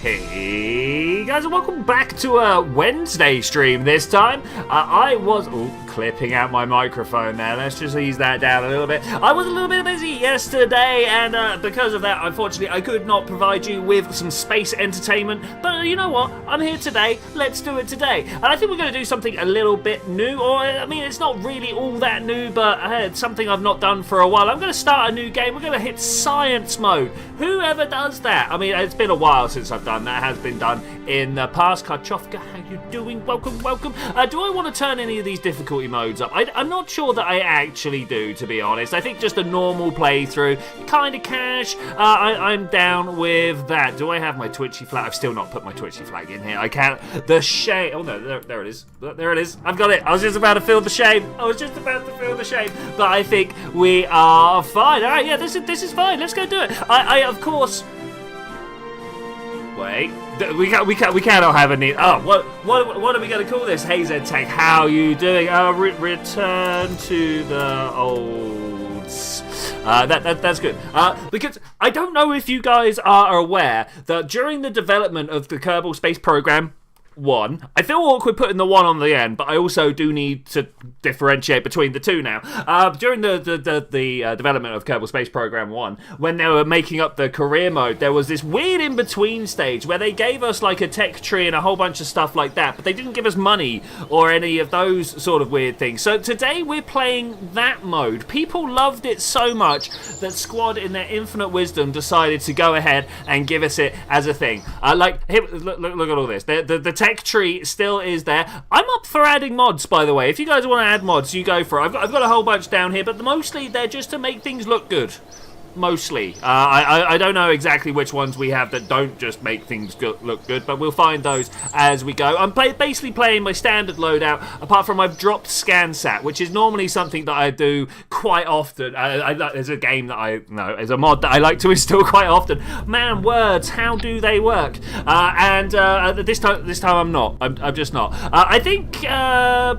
Hey guys, and welcome back to a Wednesday stream this time. I was clipping out my microphone there. Let's just ease that down a little bit. I was a little bit busy yesterday, and because of that, unfortunately, I could not provide you with some space entertainment. But you know what? I'm here today. Let's do it today. And I think we're going to do something a little bit new, or I mean, it's not really all that new, but it's something I've not done for a while. I'm going to start a new game. We're going to hit science mode. Whoever does that? I mean, it's been a while since I've done that. Has been done in the past. Karchofka, how you doing? Welcome. Do I want to turn any of these difficulty modes up? I'm not sure that I actually do, to be honest. I think just a normal playthrough, kind of cash. I'm down with that. Do I have my Twitchi flag? I've still not put my Twitchi flag in here. I can't. The shame. Oh no, there it is. There it is. I've got it. I was just about to feel the shame. But I think we are fine. All right, yeah, this is fine. Let's go do it. I of course. Wait, we cannot have a need. Oh, what are we going to call this? Hey Zedtech, how you doing? Return to the olds. That's good. Because I don't know if you guys are aware that during the development of the Kerbal Space Program 1. I feel awkward putting the 1 on the end, but I also do need to differentiate between the two now. During the development of Kerbal Space Program 1, when they were making up the career mode, there was this weird in-between stage where they gave us like a tech tree and a whole bunch of stuff like that, but they didn't give us money or any of those sort of weird things. So today we're playing that mode. People loved it so much that Squad, in their infinite wisdom, decided to go ahead and give us it as a thing. Look at all this. The tech tree still is there. I'm up for adding mods, by the way. If you guys want to add mods, you go for it. I've got a whole bunch down here, but mostly they're just to make things look good. Mostly. I don't know exactly which ones we have that don't just make things look good, but we'll find those as we go. I'm basically playing my standard loadout, apart from I've dropped ScanSat, which is normally something that I do quite often. There's a game that there's a mod that I like to install quite often. Man, words, how do they work? This time I'm not. I'm just not. I think, are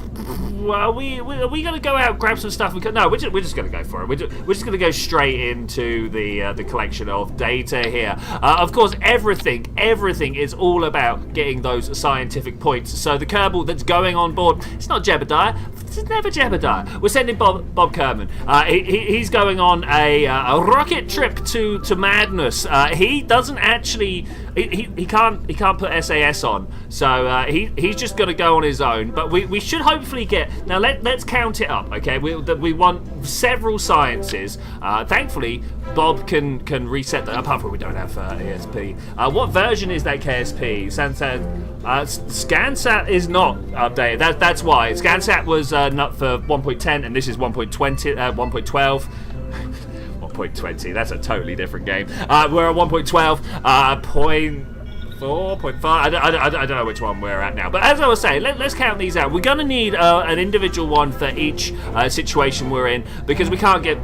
we going to go out and grab some stuff? No, we're just going to go for it. We're just going to go straight into the collection of data here. Of course, everything is all about getting those scientific points. So the Kerbal that's going on board, it's not Jebediah. It's never Jebediah. We're sending Bob Kerman. He's going on a rocket trip to madness. He doesn't actually. He can't put SAS on, so he's just going to go on his own. But we should hopefully get. Now let's count it up, okay? We want several sciences. Thankfully, Bob can reset that. Apart from we don't have ESP. What version is that KSP? ScanSat is not updated. That's why ScanSat was not for 1.10, and this is 1.20, 1.12. 1.20. That's a totally different game. We're at 1.12. 0.5. I don't know which one we're at now. But as I was saying, let's count these out. We're going to need an individual one for each situation we're in, because we can't get...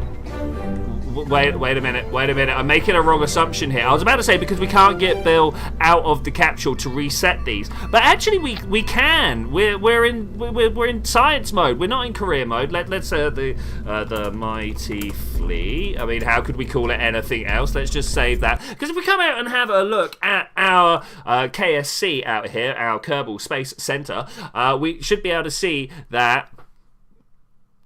Wait a minute. I'm making a wrong assumption here. I was about to say because we can't get Bill out of the capsule to reset these, but actually we can. We're in science mode. We're not in career mode. Let's the mighty flea. I mean, how could we call it anything else? Let's just save that, because if we come out and have a look at our KSC out here, our Kerbal Space Center, we should be able to see that.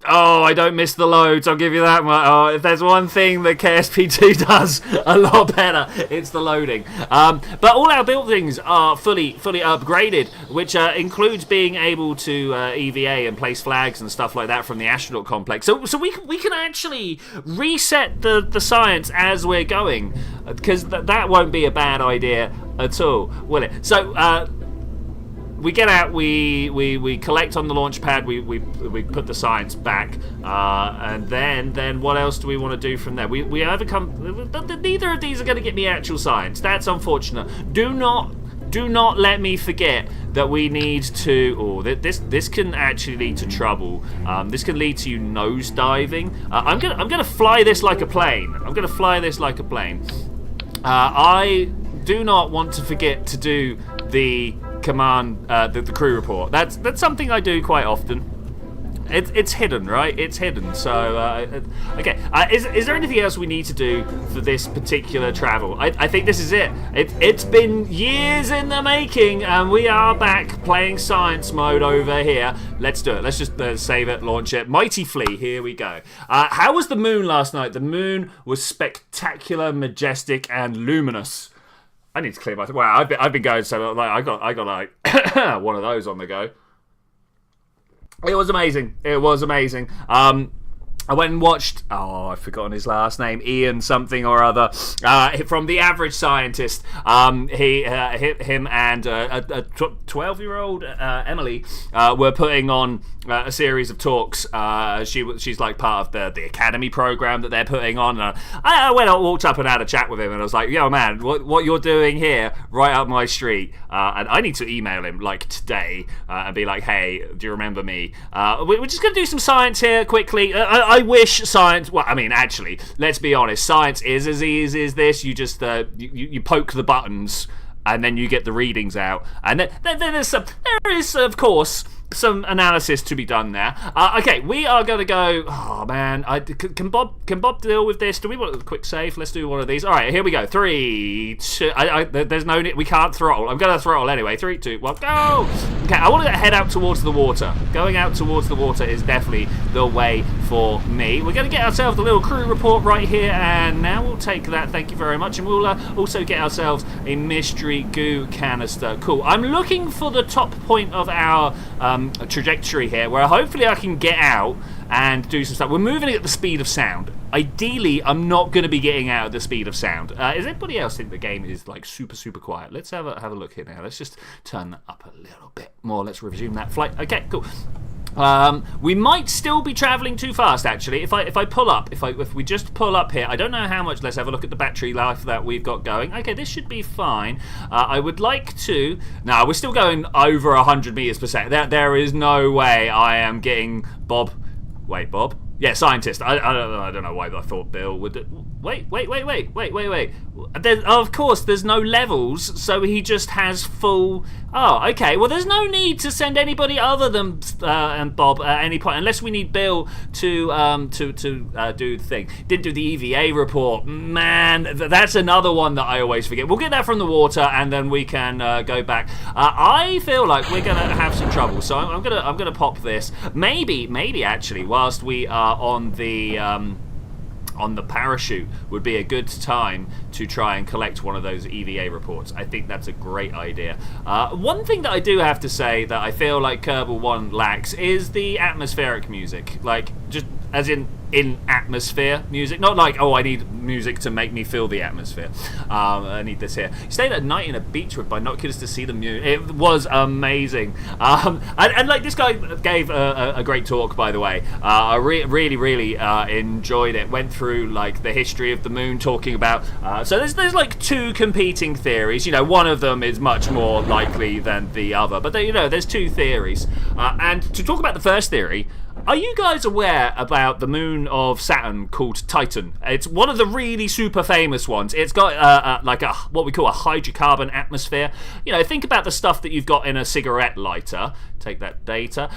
Oh, I don't miss the loads, I'll give you that much. Oh, if there's one thing that KSP2 does a lot better, it's the loading. But all our buildings are fully upgraded, which includes being able to EVA and place flags and stuff like that from the astronaut complex. So we can actually reset the science as we're going, because that won't be a bad idea at all, will it? So, we get out, we collect on the launch pad, we put the science back, and then what else do we want to do from there? We overcome. Neither of these are going to get me actual science. That's unfortunate. Do not let me forget that we need to. Oh, this can actually lead to trouble. This can lead to you nose diving. I'm gonna fly this like a plane. I do not want to forget to do the command, the crew report. That's something I do quite often. it's hidden, right? It's hidden. So okay. Is there anything else we need to do for this particular travel? I think this is it. It's been years in the making, and we are back playing science mode over here. Let's do it. Let's just save it, launch it. Mighty Flea, here we go. How was the moon last night? The moon was spectacular, majestic, and luminous. I need to clear my. Wow, I've been going so like I got like one of those on the go. It was amazing. It was amazing. I went and watched, I've forgotten his last name, Ian something or other, from The Average Scientist. Him and a 12-year-old Emily were putting on a series of talks. She's like part of the Academy program that they're putting on. I walked up and had a chat with him, and I was like, yo man, what you're doing here, right up my street. And I need to email him like today and be like, hey, do you remember me? We're just going to do some science here quickly. I wish science. Well, I mean, actually, let's be honest. Science is as easy as this. You just you poke the buttons, and then you get the readings out. And then there is, of course, some analysis to be done there. Okay, we are going to go. Oh man, can Bob deal with this? Do we want a quick save? Let's do one of these. All right, here we go. 3, 2. There's no. We can't throttle. I'm going to throttle anyway. 3, 2, 1, go. Okay, I want to head out towards the water. Going out towards the water is definitely the way for me. We're going to get ourselves a little crew report right here, and now we'll take that. Thank you very much, and we'll also get ourselves a mystery goo canister. Cool. I'm looking for the top point of our trajectory here, where hopefully I can get out and do some stuff. We're moving at the speed of sound. Ideally, I'm not going to be getting out at the speed of sound. Does anybody else think the game is like super quiet? Let's have a look here now. Let's just turn that up a little bit more. Let's resume that flight. Okay, cool. We might still be travelling too fast, actually. If we just pull up here, I don't know how much. Let's have a look at the battery life that we've got going. Okay, this should be fine. I would like to. No, we're still going over 100 meters per second. There is no way I am getting Bob. Wait, Bob. Yeah, scientist. I don't know why I thought Bill would. Wait. Of course, there's no levels, so he just has full. Oh, okay. Well, there's no need to send anybody other than Bob at any point, unless we need Bill to do the thing. Didn't do the EVA report. Man, that's another one that I always forget. We'll get that from the water, and then we can go back. I feel like we're gonna have some trouble, so I'm gonna pop this. Maybe actually, whilst we are on the parachute, would be a good time to try and collect one of those EVA reports. I think that's a great idea. One thing that I do have to say that I feel like Kerbal 1 lacks is the atmospheric music. Like, just as in atmosphere music. Not like, oh, I need music to make me feel the atmosphere. I need this here. You stayed at night in a beach with binoculars to see the moon. It was amazing. And like, this guy gave a great talk, by the way. I really enjoyed it. Went through like the history of the moon, talking about so there's like two competing theories. You know, one of them is much more likely than the other, but there's two theories. And to talk about the first theory, are you guys aware about the moon of Saturn called Titan? It's one of the really super famous ones. It's got like what we call a hydrocarbon atmosphere. You know, think about the stuff that you've got in a cigarette lighter. Take that data.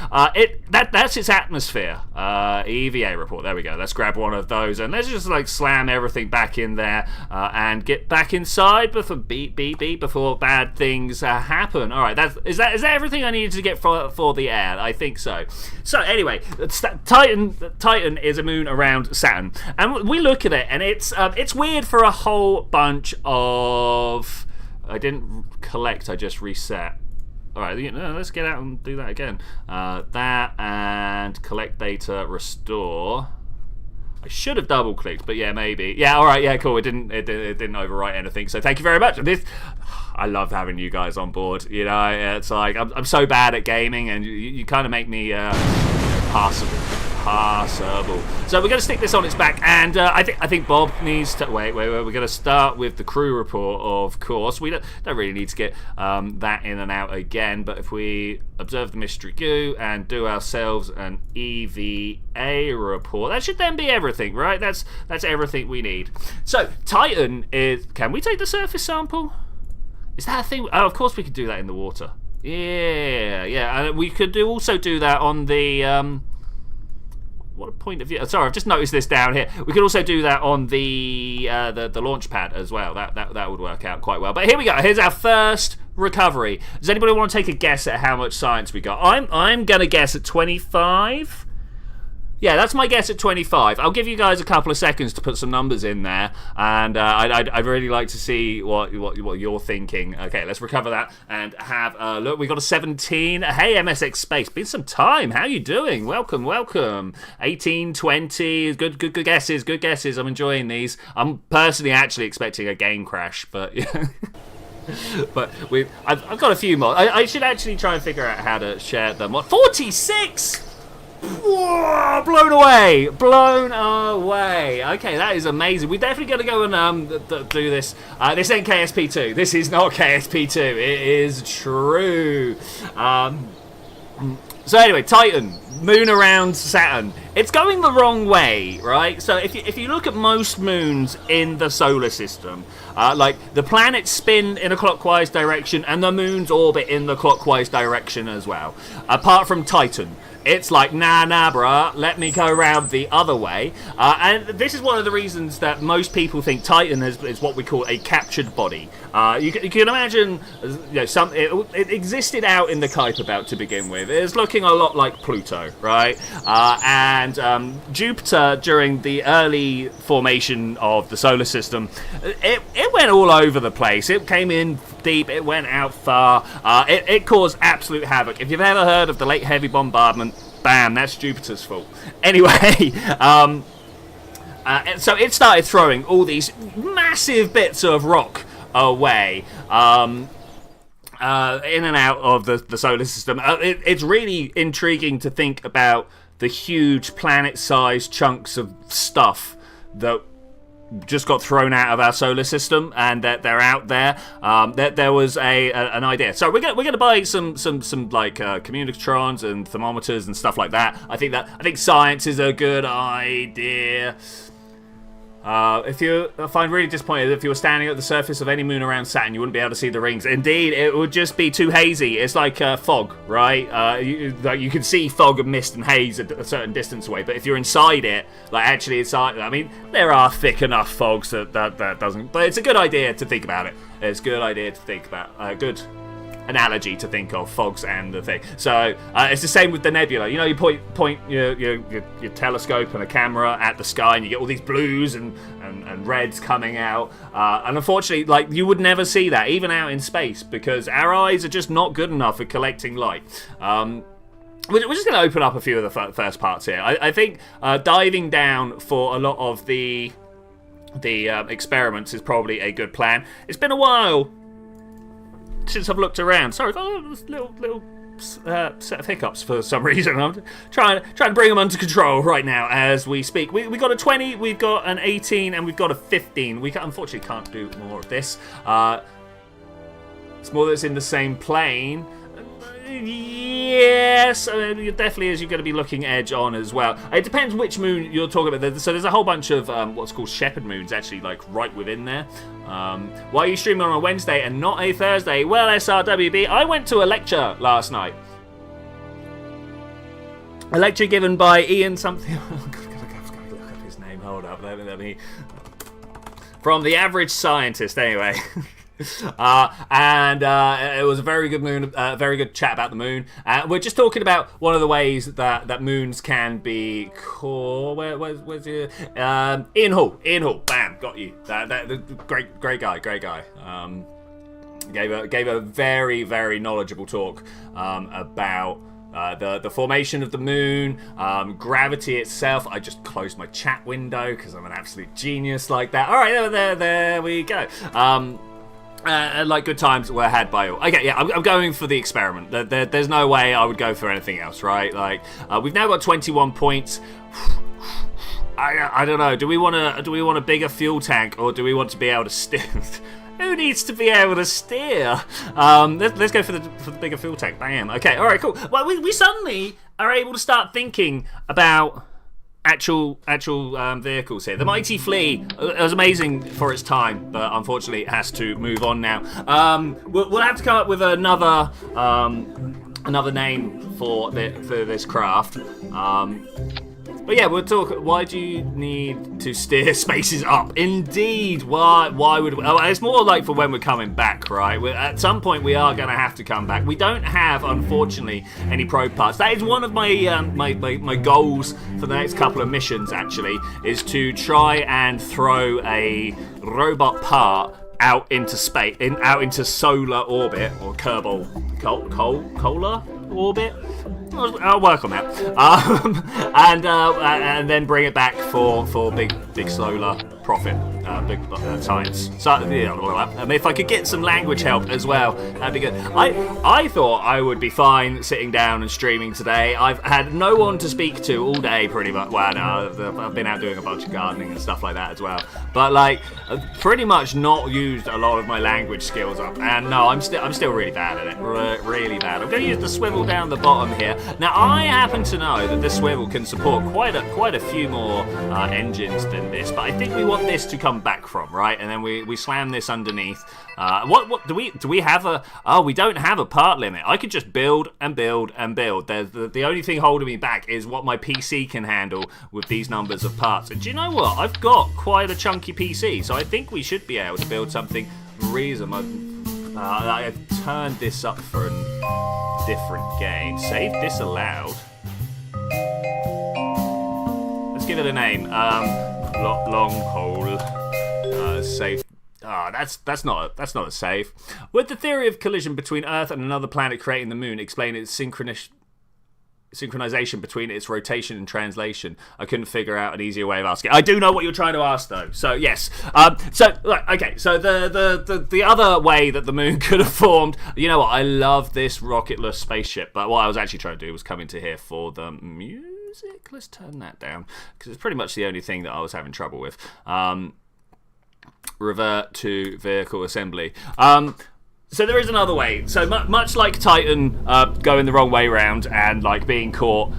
That's its atmosphere. EVA report. There we go. Let's grab one of those and let's just like slam everything back in there and get back inside before before bad things happen. All right. Is that everything I needed to get for the air? I think so. So anyway, Titan is a moon around Saturn, and we look at it, and it's weird for a whole bunch of. I didn't collect. I just reset. All right, let's get out and do that again. That and collect data, restore. I should have double clicked, but yeah, maybe. Yeah, all right, yeah, cool. It didn't overwrite anything. So thank you very much. I love having you guys on board. You know, it's like I'm so bad at gaming, and you kind of make me passable. So we're going to stick this on its back, and I think Bob needs to wait. We're going to start with the crew report, of course. We don't really need to get that in and out again, but if we observe the mystery goo and do ourselves an EVA report, that should then be everything, right? That's everything we need. So Titan is. Can we take the surface sample? Is that a thing? Oh, of course we could do that in the water. Yeah, and we could also do that on the. what a point of view. Sorry, I've just noticed this down here. We could also do that on the launch pad as well. That would work out quite well. But here we go. Here's our first recovery. Does anybody want to take a guess at how much science we got? I'm gonna guess at 25. Yeah, that's my guess at 25. I'll give you guys a couple of seconds to put some numbers in there, and I'd really like to see what you're thinking. Okay, let's recover that and have a look. We got a 17. Hey, MSX Space, been some time. How you doing? Welcome. 18, 20. Good guesses. Good guesses. I'm enjoying these. I'm personally actually expecting a game crash, but yeah. But I've got a few more. I should actually try and figure out how to share them. 46. Whoa, blown away. Okay, that is amazing. We're definitely going to go and do this. This ain't KSP2. This is not KSP2. It is true. So anyway, Titan, moon around Saturn. It's going the wrong way, right? So if you look at most moons in the solar system, like the planets spin in a clockwise direction and the moons orbit in the clockwise direction as well. Apart from Titan. It's like, nah, bruh, let me go around the other way. And this is one of the reasons that most people think Titan is what we call a captured body. You can imagine, it existed out in the Kuiper Belt to begin with. It's looking a lot like Pluto, right? And Jupiter, during the early formation of the solar system, it went all over the place. It came in deep, it went out far. It caused absolute havoc. If you've ever heard of the Late Heavy Bombardment, bam, that's Jupiter's fault. Anyway, so it started throwing all these massive bits of rock away in and out of the solar system. It's really intriguing to think about the huge planet-sized chunks of stuff that just got thrown out of our solar system, and that they're out there. There was an idea. So we're gonna buy some like communicatrons and thermometers and stuff like that. I think science is a good idea. If you find really disappointed, if you were standing at the surface of any moon around Saturn, you wouldn't be able to see the rings. Indeed, it would just be too hazy. It's like fog, right? You can see fog and mist and haze at a certain distance away, but if you're inside it, like actually inside, I mean, there are thick enough fogs that doesn't. But it's a good idea to think about it. It's a good idea to think about. Good analogy to think of, fogs and the thing. So it's the same with the nebula. You know, you point your telescope and a camera at the sky, and you get all these blues and reds coming out. And unfortunately, like, you would never see that even out in space because our eyes are just not good enough at collecting light. We're just going to open up a few of the first parts here. I think diving down for a lot of the experiments is probably a good plan. It's been a while since I've looked around. Sorry, I've got a little set of hiccups for some reason. I'm trying to bring them under control right now as we speak. We got a 20, we've got an 18, and we've got a 15. We unfortunately can't do more of this. It's more that's in the same plane. Yes, it definitely is. You're going to be looking edge on as well. It depends which moon you're talking about. So there's a whole bunch of what's called shepherd moons actually, like right within there. Why are you streaming on a Wednesday and not a Thursday? Well, SRWB, I went to a lecture last night. A lecture given by Ian something. I've got to look up his name. Hold up. Let me. From The Average Scientist, anyway. And it was a very good very good chat about the moon. We're just talking about one of the ways that moons can be cool. Where's your Ian Hall, bam, got you. That great guy. Gave a very, very knowledgeable talk about the formation of the moon, gravity itself. I just closed my chat window because I'm an absolute genius like that. All right, there we go. Like good times were had by all. Okay, yeah, I'm going for the experiment. There's no way I would go for anything else, right? Like, we've now got 21 points. I don't know. Do we want a bigger fuel tank, or do we want to be able to steer? Who needs to be able to steer? Let's go for the bigger fuel tank. Bam. Okay. All right. Cool. Well, we suddenly are able to start thinking about actual vehicles here. The Mighty Flea, it was amazing for its time, but unfortunately it has to move on now. We'll have to come up with another name for this craft. But yeah, we'll talk. Why do you need to steer spaces up? Indeed. Why would we? Oh, it's more like for when we're coming back, right? At some point, we are going to have to come back. We don't have, unfortunately, any probe parts. That is one of my my goals for the next couple of missions. Actually, is to try and throw a robot part out into space, out into solar orbit or Kerbal Cola orbit. I'll work on that, and then bring it back for big solar profit, big science. So yeah, if I could get some language help as well, that'd be good. I thought I would be fine sitting down and streaming today. I've had no one to speak to all day, pretty much. Well, no, I've been out doing a bunch of gardening and stuff like that as well. But like, I've pretty much not used a lot of my language skills up. And no, I'm still really bad at it. Really bad. I'm going to use the swivel down the bottom here. Now, I happen to know that this swivel can support quite a few more engines than this, but I think we want this to come back from, right? And then we slam this underneath. What do we have a? Oh, we don't have a part limit. I could just build and build and build. The only thing holding me back is what my PC can handle with these numbers of parts. And do you know what? I've got quite a chunky PC, so I think we should be able to build something reasonable. I've turned this up for a different game. Save disallowed. Let's give it a name. Long hole. Save. That's not a save. Would the theory of collision between Earth and another planet creating the moon explain its synchronization between its rotation and translation? I couldn't figure out an easier way of asking. I do know what you're trying to ask, though. So yes. So the other way that the moon could have formed. You know what? I love this rocketless spaceship, but what I was actually trying to do was come into here for the music. Let's turn that down because it's pretty much the only thing that I was having trouble with. Revert to vehicle assembly. So there is another way. So much like Titan going the wrong way round and like being caught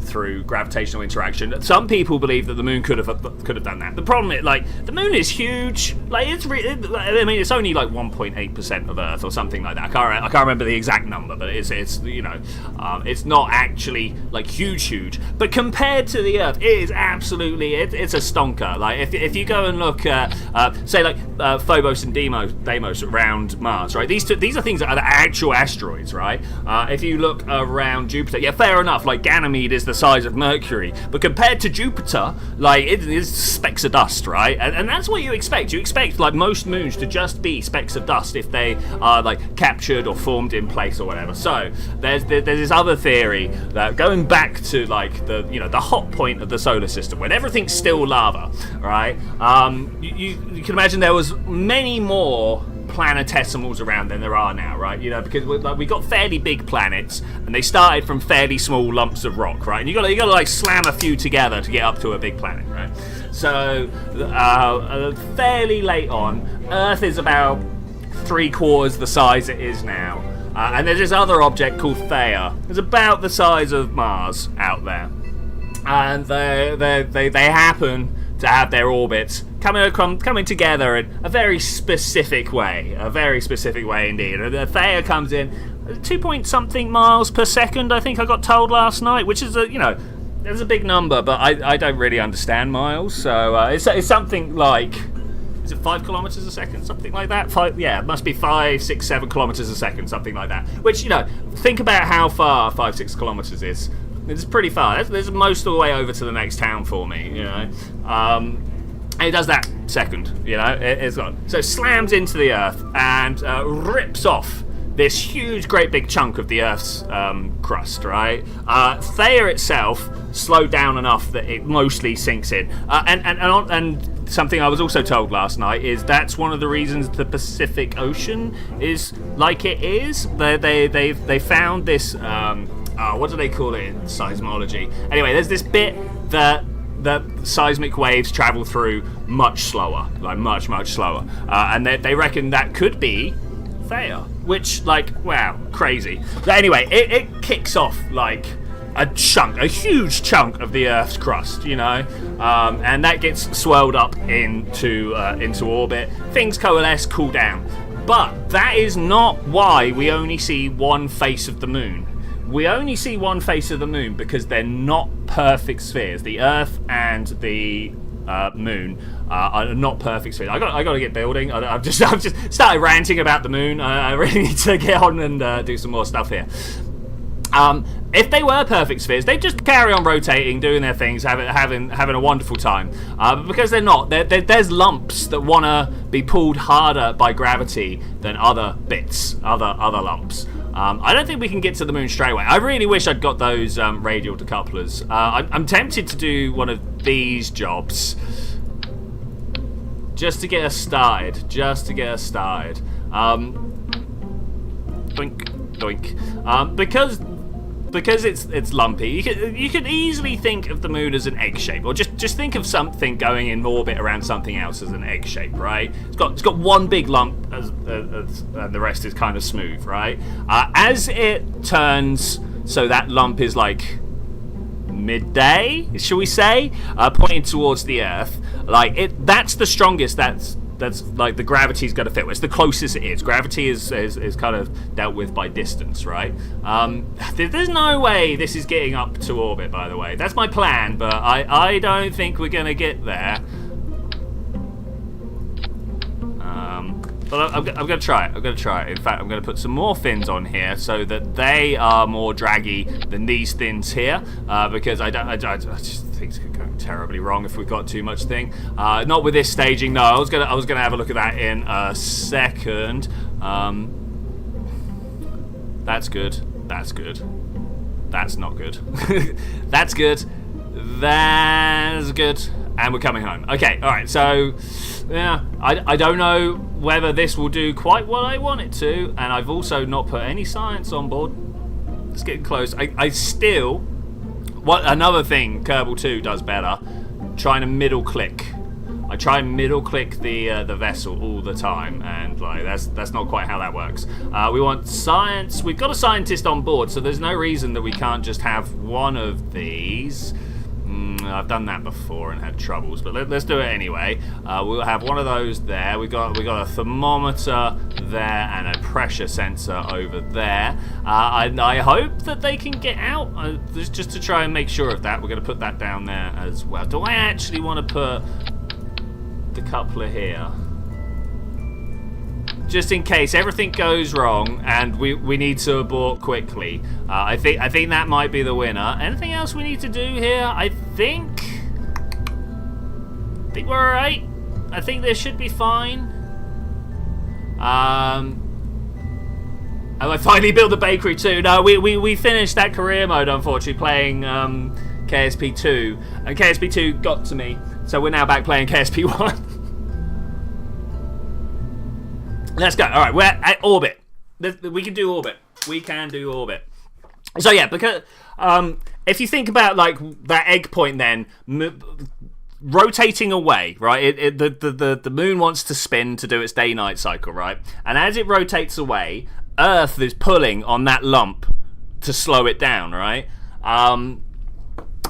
through gravitational interaction, some people believe that the moon could have done that. The problem is, like, the moon is huge. Like, it's only like 1.8% of Earth or something like that. I can't remember the exact number, but it's it's not actually like huge. But compared to the Earth, it is absolutely it's a stonker. Like if you go and look say like Phobos and Deimos around Mars, right? These are things that are the actual asteroids, right? If you look around Jupiter, yeah, fair enough. Like Ganymede is the size of Mercury, but compared to Jupiter, like it is specks of dust, right? And that's what you expect. You expect like most moons to just be specks of dust if they are like captured or formed in place or whatever. So there's this other theory that going back to like the hot point of the solar system when everything's still lava, right? You can imagine there was many more planetesimals around than there are now, right? You know, because we got fairly big planets and they started from fairly small lumps of rock, right? And you got to like slam a few together to get up to a big planet, right? So fairly late on, Earth is about 3/4 the size it is now, and there's this other object called Theia. It's about the size of Mars out there, and they happen to have their orbits coming together in a very specific way indeed. And Theia comes in 2-point-something miles per second, I think I got told last night, which is there's a big number, but I don't really understand miles, so it's something like, is it 5 kilometers a second, something like that? It must be 5, 6, 7 kilometers a second, something like that. Which, think about how far 5, 6 kilometers is. It's pretty far. There's most of the way over to the next town for me, and it does that second, it's gone. So it slams into the Earth and rips off this huge, great big chunk of the Earth's crust, right? Theia itself slowed down enough that it mostly sinks in. And something I was also told last night is that's one of the reasons the Pacific Ocean is like it is. They found this, what do they call it in seismology? Anyway, there's this bit that seismic waves travel through much slower, like much slower, and they reckon that could be Theia, which, like, wow, crazy. But anyway, it kicks off like a huge chunk of the Earth's crust, and that gets swirled up into orbit. Things coalesce, cool down, but that is not why we only see one face of the moon. we only see one face of the moon because they're not perfect spheres. The Earth and the moon are not perfect spheres. I got to get building. I've just started ranting about the moon. I really need to get on and do some more stuff here. If they were perfect spheres, they'd just carry on rotating, doing their things, having a wonderful time. But because they're not, there's lumps that want to be pulled harder by gravity than other bits, other lumps. I don't think we can get to the moon straight away. I really wish I'd got those radial decouplers. I'm tempted to do one of these jobs just to get us started. Doink, doink. Because it's lumpy, you could easily think of the moon as an egg shape, or just think of something going in orbit around something else as an egg shape, right? It's got one big lump and the rest is kind of smooth, right? As it turns, so that lump is like midday, shall we say, pointing towards the Earth. Like that's the strongest. That's like the gravity's going to fit. It's the closest it is. Gravity is kind of dealt with by distance, right? There's no way this is getting up to orbit, by the way. That's my plan, but I don't think we're going to get there. But I'm going to try it. In fact, I'm going to put some more fins on here so that they are more draggy than these fins here, because I just think it's going terribly wrong if we've got too much thing. Not with this staging. No, I was gonna have a look at that in a second. That's good. That's not good. That's good. That's good. And we're coming home. Okay, alright, so yeah, I don't know whether this will do quite what I want it to, and I've also not put any science on board. It's getting close. I still, another thing Kerbal 2 does better, trying to middle click. I try and middle click the vessel all the time, and like that's not quite how that works. We want science. We've got a scientist on board, so there's no reason that we can't just have one of these. I've done that before and had troubles, but let's do it anyway. We'll have one of those there. We got a thermometer there and a pressure sensor over there. I hope that they can get out. Just to try and make sure of that, we're going to put that down there as well. Do I actually want to put the coupler here? Just in case everything goes wrong and we need to abort quickly. I think that might be the winner. Anything else we need to do here? I think we're alright. I think this should be fine. I finally built the bakery too. No, we finished that career mode, unfortunately, playing KSP2, and KSP2 got to me, so we're now back playing KSP1. Let's go. All right, we're at orbit. We can do orbit. So yeah, because if you think about like that egg point, then rotating away, right? The moon wants to spin to do its day-night cycle, right? And as it rotates away, Earth is pulling on that lump to slow it down, right?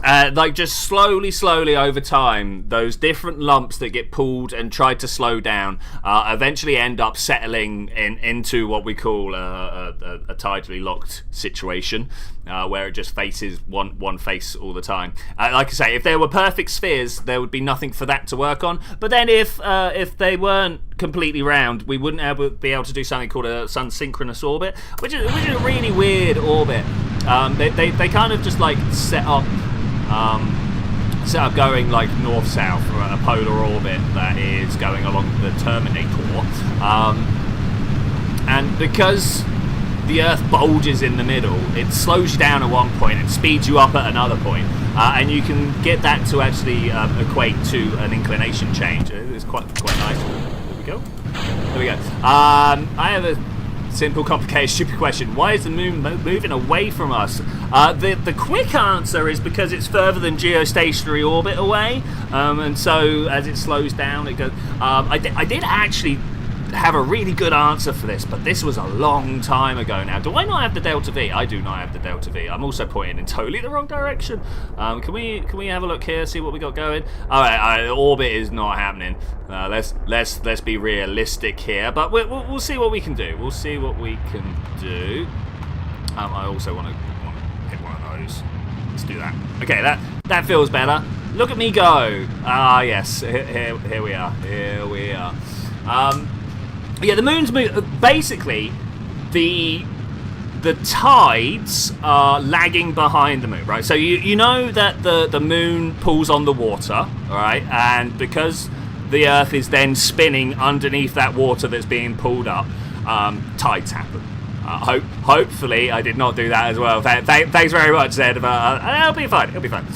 Like just slowly over time, those different lumps that get pulled and tried to slow down eventually end up settling into what we call a tidally locked situation, where it just faces one face all the time. Like I say, if there were perfect spheres, there would be nothing for that to work on. But then if they weren't completely round, we wouldn't be able to do something called a sun-synchronous orbit, which is a really weird orbit. They kind of just like set up going like north-south, or a polar orbit that is going along the Terminator. And because the Earth bulges in the middle, it slows you down at one point and speeds you up at another point. And you can get that to actually equate to an inclination change. It's quite nice. There we go. I have a simple, complicated, stupid question. Why is the moon moving away from us? The quick answer is because it's further than geostationary orbit away, and so as it slows down, it goes. I did actually have a really good answer for this, but this was a long time ago now. Do I not have the Delta V? I do not have the Delta V. I'm also pointing in totally the wrong direction. Can we have a look here, see what we got going? All right, orbit is not happening. Let's be realistic here, but we'll see what we can do. I also want to those. Let's do that. Okay, that feels better. Look at me go. Ah, yes. Here we are. Here we are. Yeah, the moon's basically the tides are lagging behind the moon, right? So you know that the moon pulls on the water, all right? And because the Earth is then spinning underneath that water that's being pulled up, tides happen. Hopefully, I did not do that as well. Thanks very much, Zed. But it'll be fine. It'll be fine.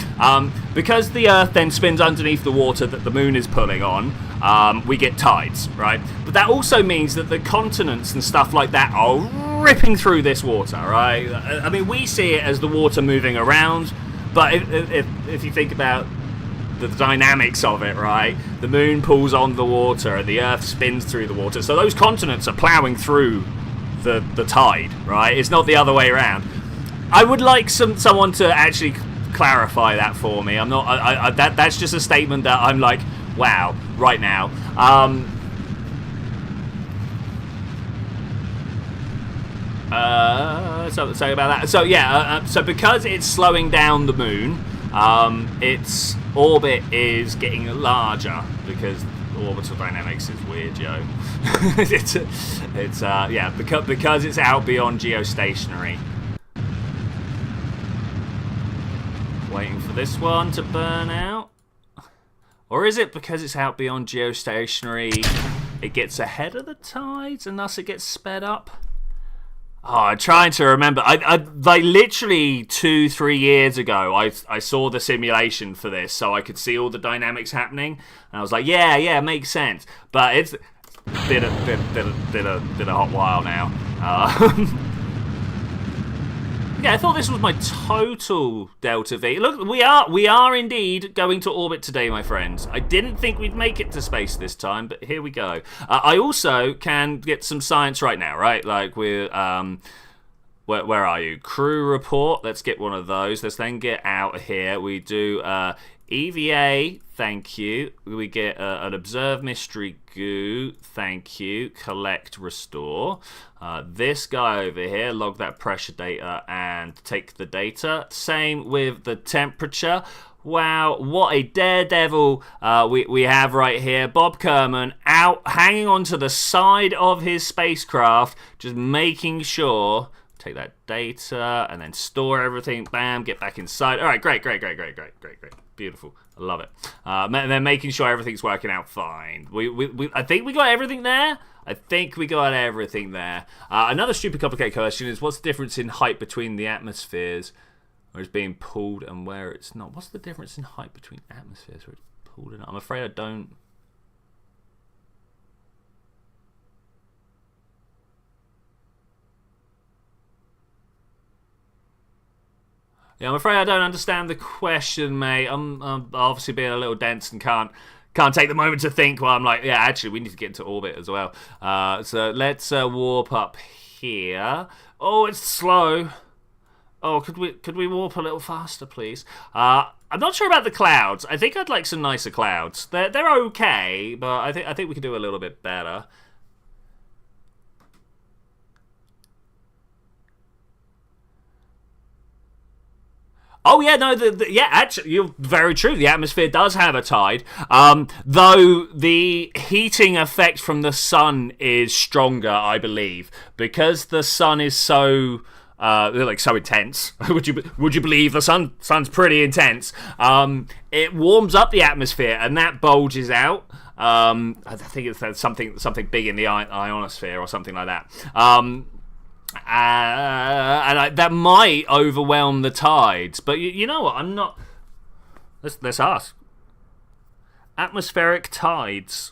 Because the Earth then spins underneath the water that the moon is pulling on, we get tides, right? But that also means that the continents and stuff like that are ripping through this water, right? I mean, we see it as the water moving around, but if you think about the dynamics of it, right? The moon pulls on the water and the Earth spins through the water. So those continents are ploughing through the tide, right? It's not the other way around. I would like someone to actually clarify that for me. I'm not. That's just a statement that I'm like, wow, right now. Something about that. So yeah. So because it's slowing down the moon, its orbit is getting larger because orbital dynamics is weird, Joe. it's yeah, because it's out beyond geostationary. Waiting for this one to burn out. Or is it because it's out beyond geostationary, it gets ahead of the tides and thus it gets sped up? Oh, I'm trying to remember. I like literally 2-3 years ago, I saw the simulation for this, so I could see all the dynamics happening, and I was like, yeah, makes sense. But it's been a hot while now. Yeah, I thought this was my total Delta V. Look, we are indeed going to orbit today, my friends. I didn't think we'd make it to space this time, but here we go. I also can get some science right now, right? Like we're where are you? Crew report. Let's get one of those. Let's then get out of here. We do EVA. Thank you. We get an observe mystery goo. Thank you. Collect, restore. This guy over here, log that pressure data and take the data. Same with the temperature. Wow, what a daredevil we have right here. Bob Kerman out, hanging onto the side of his spacecraft, just making sure. Take that data and then store everything. Bam, get back inside. All right, great. Beautiful. I love it. And then making sure everything's working out fine. I think we got everything there. Another stupid complicated question is, what's the difference in height between the atmospheres where it's being pulled and where it's not? What's the difference in height between atmospheres where it's pulled and not? I'm afraid I don't. Yeah, I'm afraid I don't understand the question, mate. I'm obviously being a little dense and can't take the moment to think while I'm like, yeah, actually, we need to get into orbit as well. So let's warp up here. Oh, it's slow. Oh, could we warp a little faster, please? I'm not sure about the clouds. I think I'd like some nicer clouds. They're okay, but I think we could do a little bit better. Oh yeah, no, yeah, actually, you're very true. The atmosphere does have a tide, though the heating effect from the sun is stronger, I believe, because the sun is so so intense. would you believe the sun's pretty intense? It warms up the atmosphere, and that bulges out. I think it's something big in the ionosphere or something like that. That might overwhelm the tides, but you know what? I'm not. Let's ask. Atmospheric tides.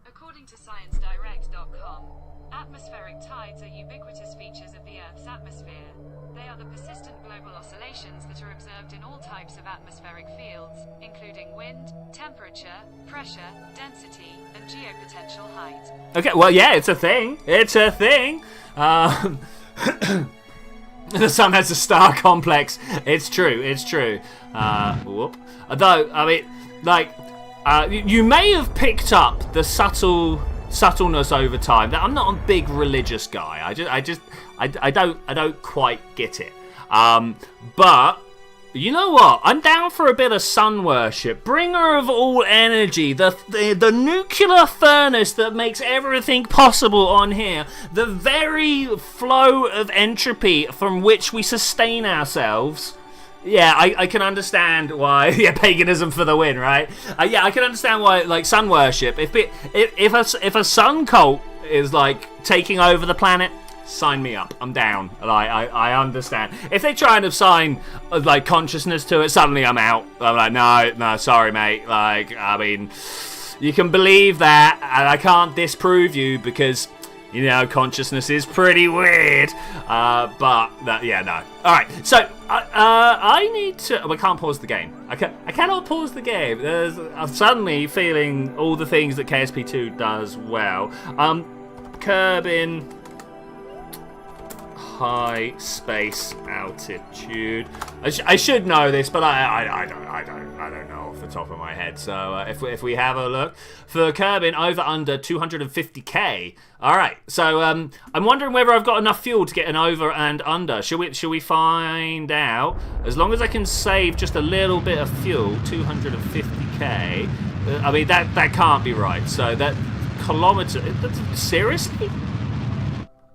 According to ScienceDirect.com, atmospheric tides are ubiquitous features of the Earth's atmosphere. They are the persistent global oscillations that are observed in all types of atmospheric fields, including wind, temperature, pressure, density, and geopotential height. Okay, well, yeah, it's a thing. The sun has a star complex. It's true. Whoop. Although, I mean, like, you may have picked up the subtleness over time. That I'm not a big religious guy. I don't quite get it. But you know what? I'm down for a bit of sun worship. Bringer of all energy, the nuclear furnace that makes everything possible on here. The very flow of entropy from which we sustain ourselves. Yeah, I can understand why. Yeah, paganism for the win, right? Yeah, I can understand why, like, sun worship. If a sun cult is like taking over the planet, sign me up. I'm down. I understand. If they try and assign like consciousness to it, suddenly I'm out. I'm like, no, sorry, mate. Like, I mean, you can believe that, and I can't disprove you because, you know, consciousness is pretty weird. Yeah, no. All right. So I need to. I can't pause the game. I cannot pause the game. I'm suddenly feeling all the things that KSP2 does well. Kerbin. High space altitude. I should know this, but I don't know off the top of my head. So if we have a look for Kerbin, over under 250k. All right. So I'm wondering whether I've got enough fuel to get an over and under. Shall we find out? As long as I can save just a little bit of fuel, 250k. I mean that can't be right. So that kilometer. Seriously?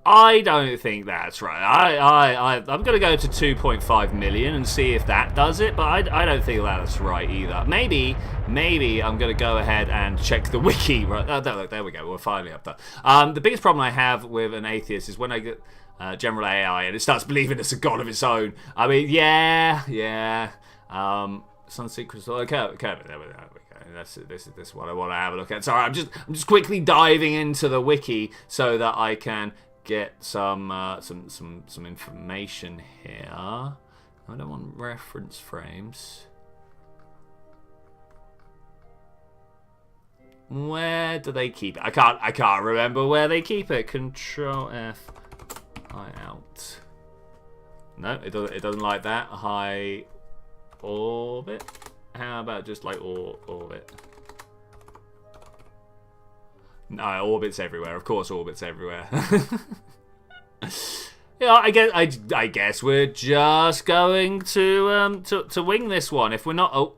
I don't think that's right. I'm going to go to 2.5 million and see if that does it, but I don't think that's right either. Maybe I'm going to go ahead and check the wiki. Right, there we go. We're finally up there. The biggest problem I have with an atheist is when I get general AI and it starts believing it's a god of its own. I mean, yeah. Sun secrets. Okay, there we go. This is what I want to have a look at. Sorry, I'm just quickly diving into the wiki so that I can get some information here. I don't want reference frames. Where do they keep it? I can't remember where they keep it. Control F. High out. No, it doesn't like that. High orbit. How about just like orbit? No, orbit's everywhere. Of course, orbit's everywhere. Yeah, I guess we're just going to wing this one. If we're not,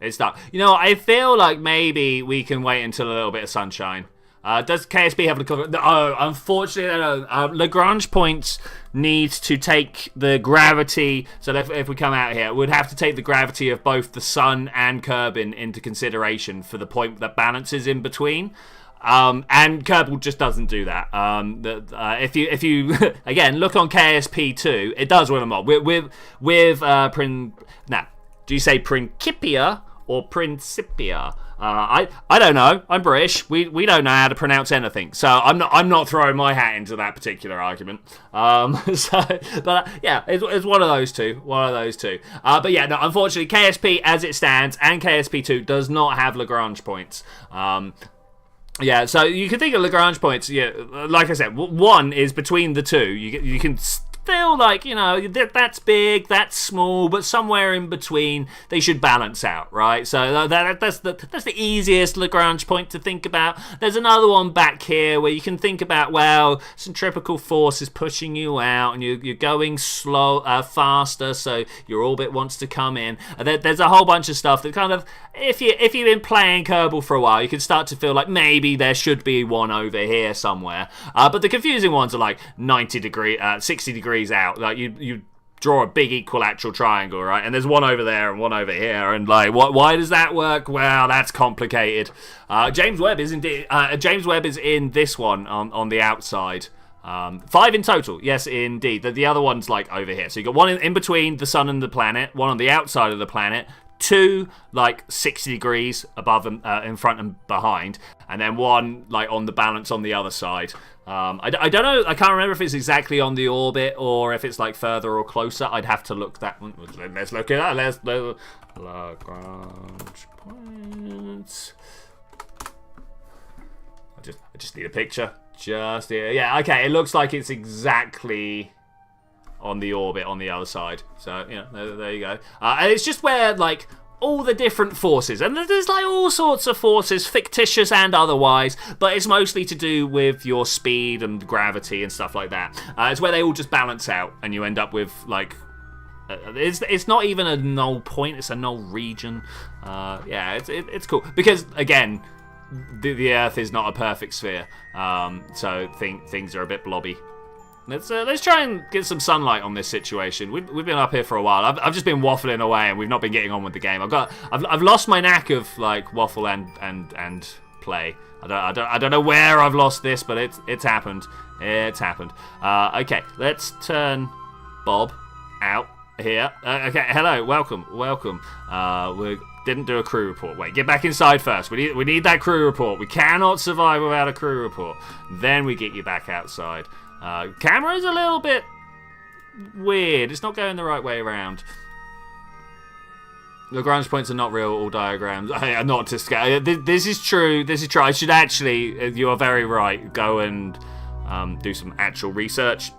it's done. You know, I feel like maybe we can wait until a little bit of sunshine. Does KSP have Lagrange? No, unfortunately, no. Lagrange points need to take the gravity. So if we come out here, we'd have to take the gravity of both the sun and Kerbin into consideration for the point that balances in between. And Kerbal just doesn't do that. If you again look on KSP2, it does win them all. Do you say Principia or Principia? I don't know. I'm British. We don't know how to pronounce anything, so I'm not throwing my hat into that particular argument. Yeah, it's one of those two. But yeah, no. Unfortunately, KSP as it stands and KSP2 does not have Lagrange points. Yeah, so you can think of Lagrange points. Yeah, like I said, one is between the two. You can feel like, you know, that's big, that's small, but somewhere in between they should balance out, right? So that's the easiest Lagrange point to think about. There's another one back here where you can think about, well, centripetal force is pushing you out and you're going faster, so your orbit wants to come in. There's a whole bunch of stuff that kind of, if you've been playing Kerbal for a while, you can start to feel like maybe there should be one over here somewhere. But the confusing ones are like 60 degrees out. Like you draw a big equilateral triangle, right? And there's one over there and one over here, and like, why does that work? Well, that's complicated. James Webb is in this one on the outside. 5 in total, yes, indeed. The other one's like over here. So you got one in between the sun and the planet, one on the outside of the planet, 2 like 60 degrees above and in front and behind, and then one like on the balance on the other side. I don't know. I can't remember if it's exactly on the orbit or if it's like further or closer. I'd have to look that one. Let's look at that. Let's Lagrange points. I just need a picture. Yeah. Okay. It looks like it's exactly on the orbit on the other side. So, you know, there you go. And it's just where, like, all the different forces, and there's like all sorts of forces, fictitious and otherwise, but it's mostly to do with your speed and gravity and stuff like that. It's where they all just balance out, and you end up with like it's not even a null point, it's a null region. Yeah, it's cool because again, the Earth is not a perfect sphere, so things are a bit blobby. Let's try and get some sunlight on this situation. We've been up here for a while. I've just been waffling away, and we've not been getting on with the game. I've lost my knack of like waffle and play. I don't know where I've lost this, but it's happened. It's happened. Okay, let's turn Bob out here. Okay, hello, welcome. We didn't do a crew report. Wait, get back inside first. We need that crew report. We cannot survive without a crew report. Then we get you back outside. Camera's a little bit weird. It's not going the right way around. Lagrange points are not real, all diagrams. Not to scale. This is true. This is true. I should actually, you are very right, go and do some actual research.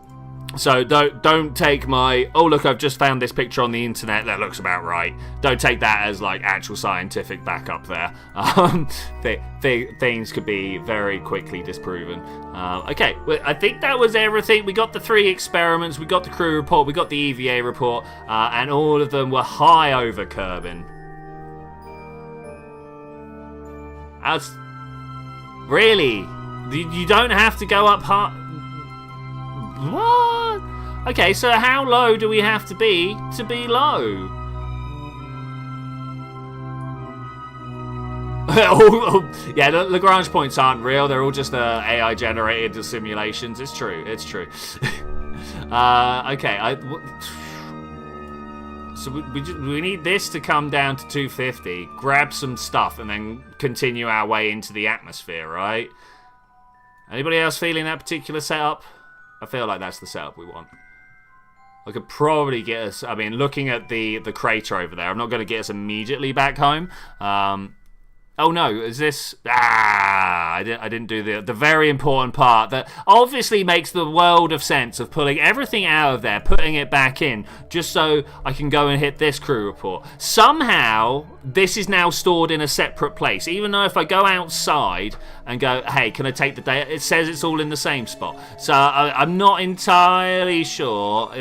So don't take my, oh look, I've just found this picture on the internet that looks about right. Don't take that as like actual scientific backup there. Things could be very quickly disproven. Okay, well, I think that was everything. We got the 3 experiments, we got the crew report, we got the EVA report, and all of them were high over Kerbin. Really? You don't have to go up high. What? Okay, so how low do we have to be low? Yeah, the Lagrange points aren't real. They're all just AI generated simulations. It's true. Okay, so we need this to come down to 250, grab some stuff, and then continue our way into the atmosphere, right? Anybody else feeling that particular setup? I feel like that's the setup we want. I could probably get us, I mean, looking at the crater over there, I'm not going to get us immediately back home. Oh no, is this... I didn't do the very important part that obviously makes the world of sense of pulling everything out of there, putting it back in, just so I can go and hit this crew report. Somehow, this is now stored in a separate place, even though if I go outside and go, hey, can I take the data? It says it's all in the same spot. So I'm not entirely sure,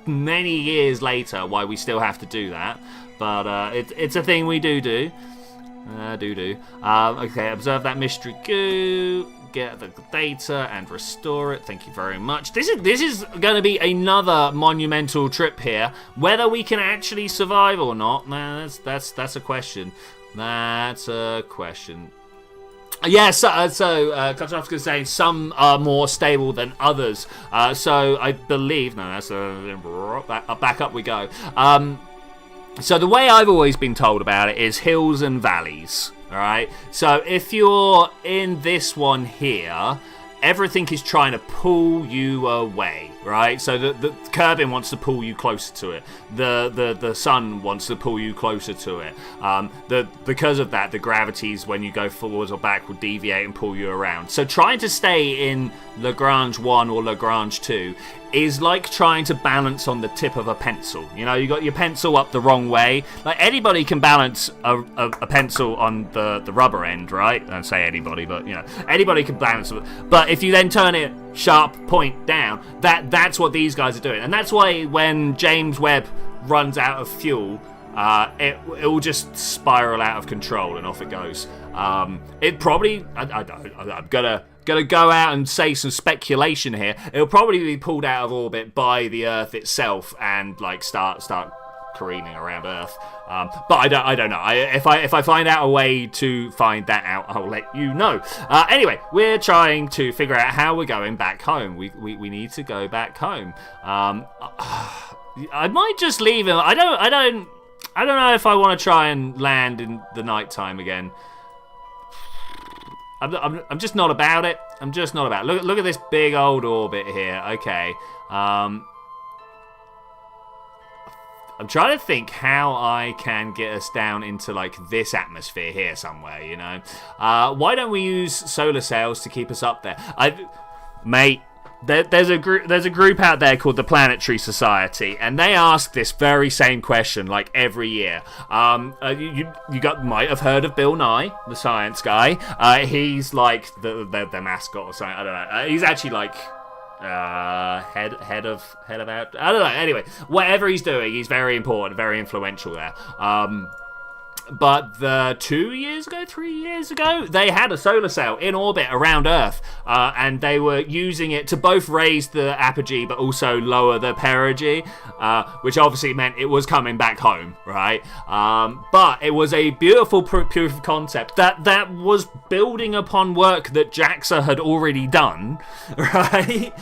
many years later, why we still have to do that. But it's a thing we do. Okay, observe that mystery goo, get the data and restore it. Thank you very much. This is going to be another monumental trip here. Whether we can actually survive or not, man, that's a question. That's a question. Yeah, so Kotanovska's saying some are more stable than others. So I believe, no, that's back up we go. So the way I've always been told about it is hills and valleys, alright? So if you're in this one here, everything is trying to pull you away, right? So the Kerbin wants to pull you closer to it. The sun wants to pull you closer to it. Because of that, the gravities when you go forwards or back will deviate and pull you around. So trying to stay in Lagrange 1 or Lagrange 2 is like trying to balance on the tip of a pencil. You know, you got your pencil up the wrong way. Like anybody can balance a pencil on the rubber end, right? I don't say anybody, but you know, anybody can balance it. But if you then turn it sharp point down, that's what these guys are doing. And that's why when James Webb runs out of fuel, it will just spiral out of control and off it goes. It probably, I'm gonna go out and say some speculation here. It'll probably be pulled out of orbit by the Earth itself and like start careening around Earth. But I don't know. If I find out a way to find that out, I'll let you know. Anyway, we're trying to figure out how we're going back home. We need to go back home. I might just leave him. I don't know if I want to try and land in the nighttime again. I'm just not about it. I'm just not about it. Look at this big old orbit here. Okay. I'm trying to think how I can get us down into like this atmosphere here somewhere, you know. Why don't we use solar sails to keep us up there? Mate, there's a group out there called the Planetary Society, and they ask this very same question like every year. You might have heard of Bill Nye, the science guy. He's like the mascot or something. I don't know. He's actually like head of out. I don't know. Anyway, whatever he's doing, he's very important, very influential there. But 3 years ago, they had a solar sail in orbit around Earth, and they were using it to both raise the apogee but also lower the perigee, which obviously meant it was coming back home, right? But it was a beautiful proof of concept that was building upon work that JAXA had already done, right?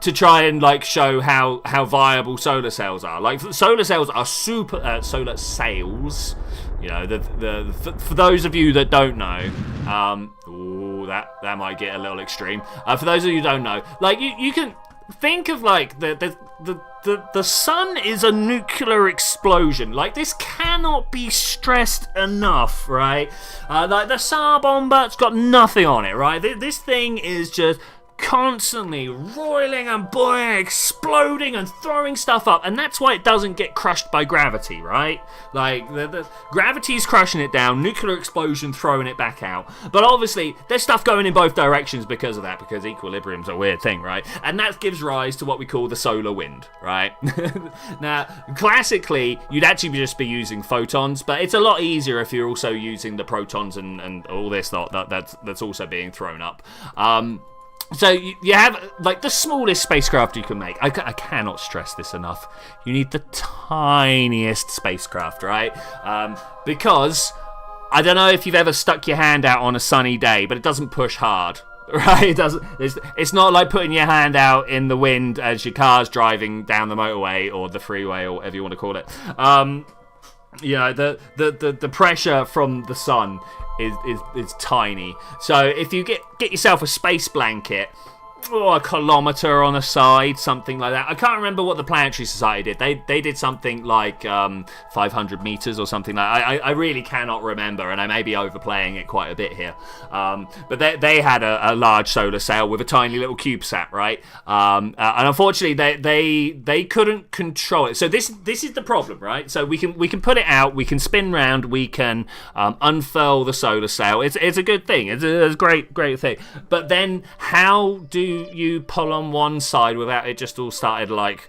To try and like show how viable solar sails are. Like solar sails are solar sails. You know, for those of you that don't know, that might get a little extreme. For those of you who don't know, like you can think of like the sun is a nuclear explosion. Like this cannot be stressed enough, right? Like the Tsar bomber, it's got nothing on it, right? This thing is just constantly roiling and boiling, exploding and throwing stuff up, and that's why it doesn't get crushed by gravity, right? Like the gravity's crushing it down, nuclear explosion throwing it back out. But obviously there's stuff going in both directions because of that, because equilibrium's a weird thing, right? And that gives rise to what we call the solar wind, right? Now classically you'd actually just be using photons, but it's a lot easier if you're also using the protons and all this that's also being thrown up. So you have like the smallest spacecraft you can make. I cannot stress this enough. You need the tiniest spacecraft, right? Because I don't know if you've ever stuck your hand out on a sunny day, but it doesn't push hard, right? It doesn't. It's not like putting your hand out in the wind as your car's driving down the motorway or the freeway or whatever you want to call it. You know, the pressure from the sun is tiny. So if you get yourself a space blanket, or a kilometre on a side, something like that. I can't remember what the Planetary Society did. They did something like 500 metres or something like that. I really cannot remember, and I may be overplaying it quite a bit here. But they had a large solar sail with a tiny little CubeSat, right? And unfortunately, they couldn't control it. So this is the problem, right? So we can put it out, we can spin round, we can unfurl the solar sail. It's a good thing. It's a great thing. But then how do you pull on one side without it just all started like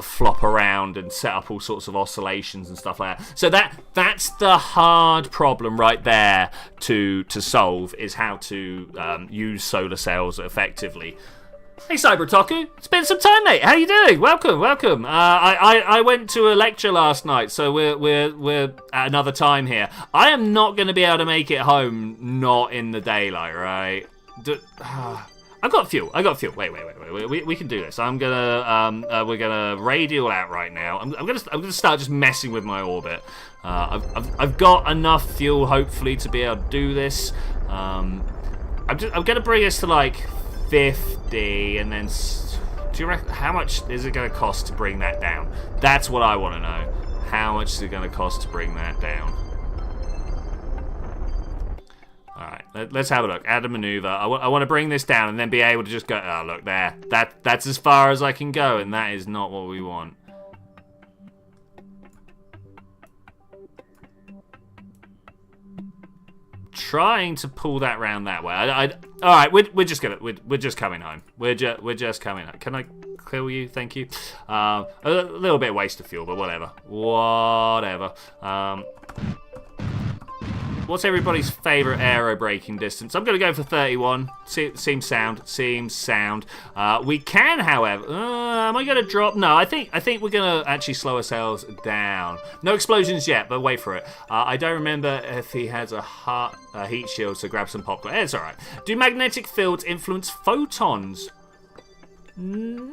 flop around and set up all sorts of oscillations and stuff like that? So that's the hard problem right there to solve, is how to use solar sails effectively. Hey Cybertoku, it's been some time, mate. How you doing? Welcome. I went to a lecture last night, so we're at another time here. I am not going to be able to make it home not in the daylight, right? I've got fuel. Wait. We can do this. We're gonna radial out right now. I'm gonna start just messing with my orbit. I've got enough fuel, hopefully, to be able to do this. I'm gonna bring us to like 50, and then do you reckon how much is it gonna cost to bring that down? That's what I want to know. How much is it gonna cost to bring that down? Alright, let's have a look. Add a maneuver. I want to bring this down and then be able to just go, oh, look there. That's as far as I can go, and that is not what we want. Trying to pull that round that way. Alright, we're just coming home. We're just coming home. Can I kill you? Thank you. A little bit of waste of fuel, but whatever. What's everybody's favourite aero braking distance? I'm going to go for 31. Seems sound. We can, however... am I going to drop? No, I think we're going to actually slow ourselves down. No explosions yet, but wait for it. I don't remember if he has a heat shield, so grab some popcorn. It's alright. Do magnetic fields influence photons? No.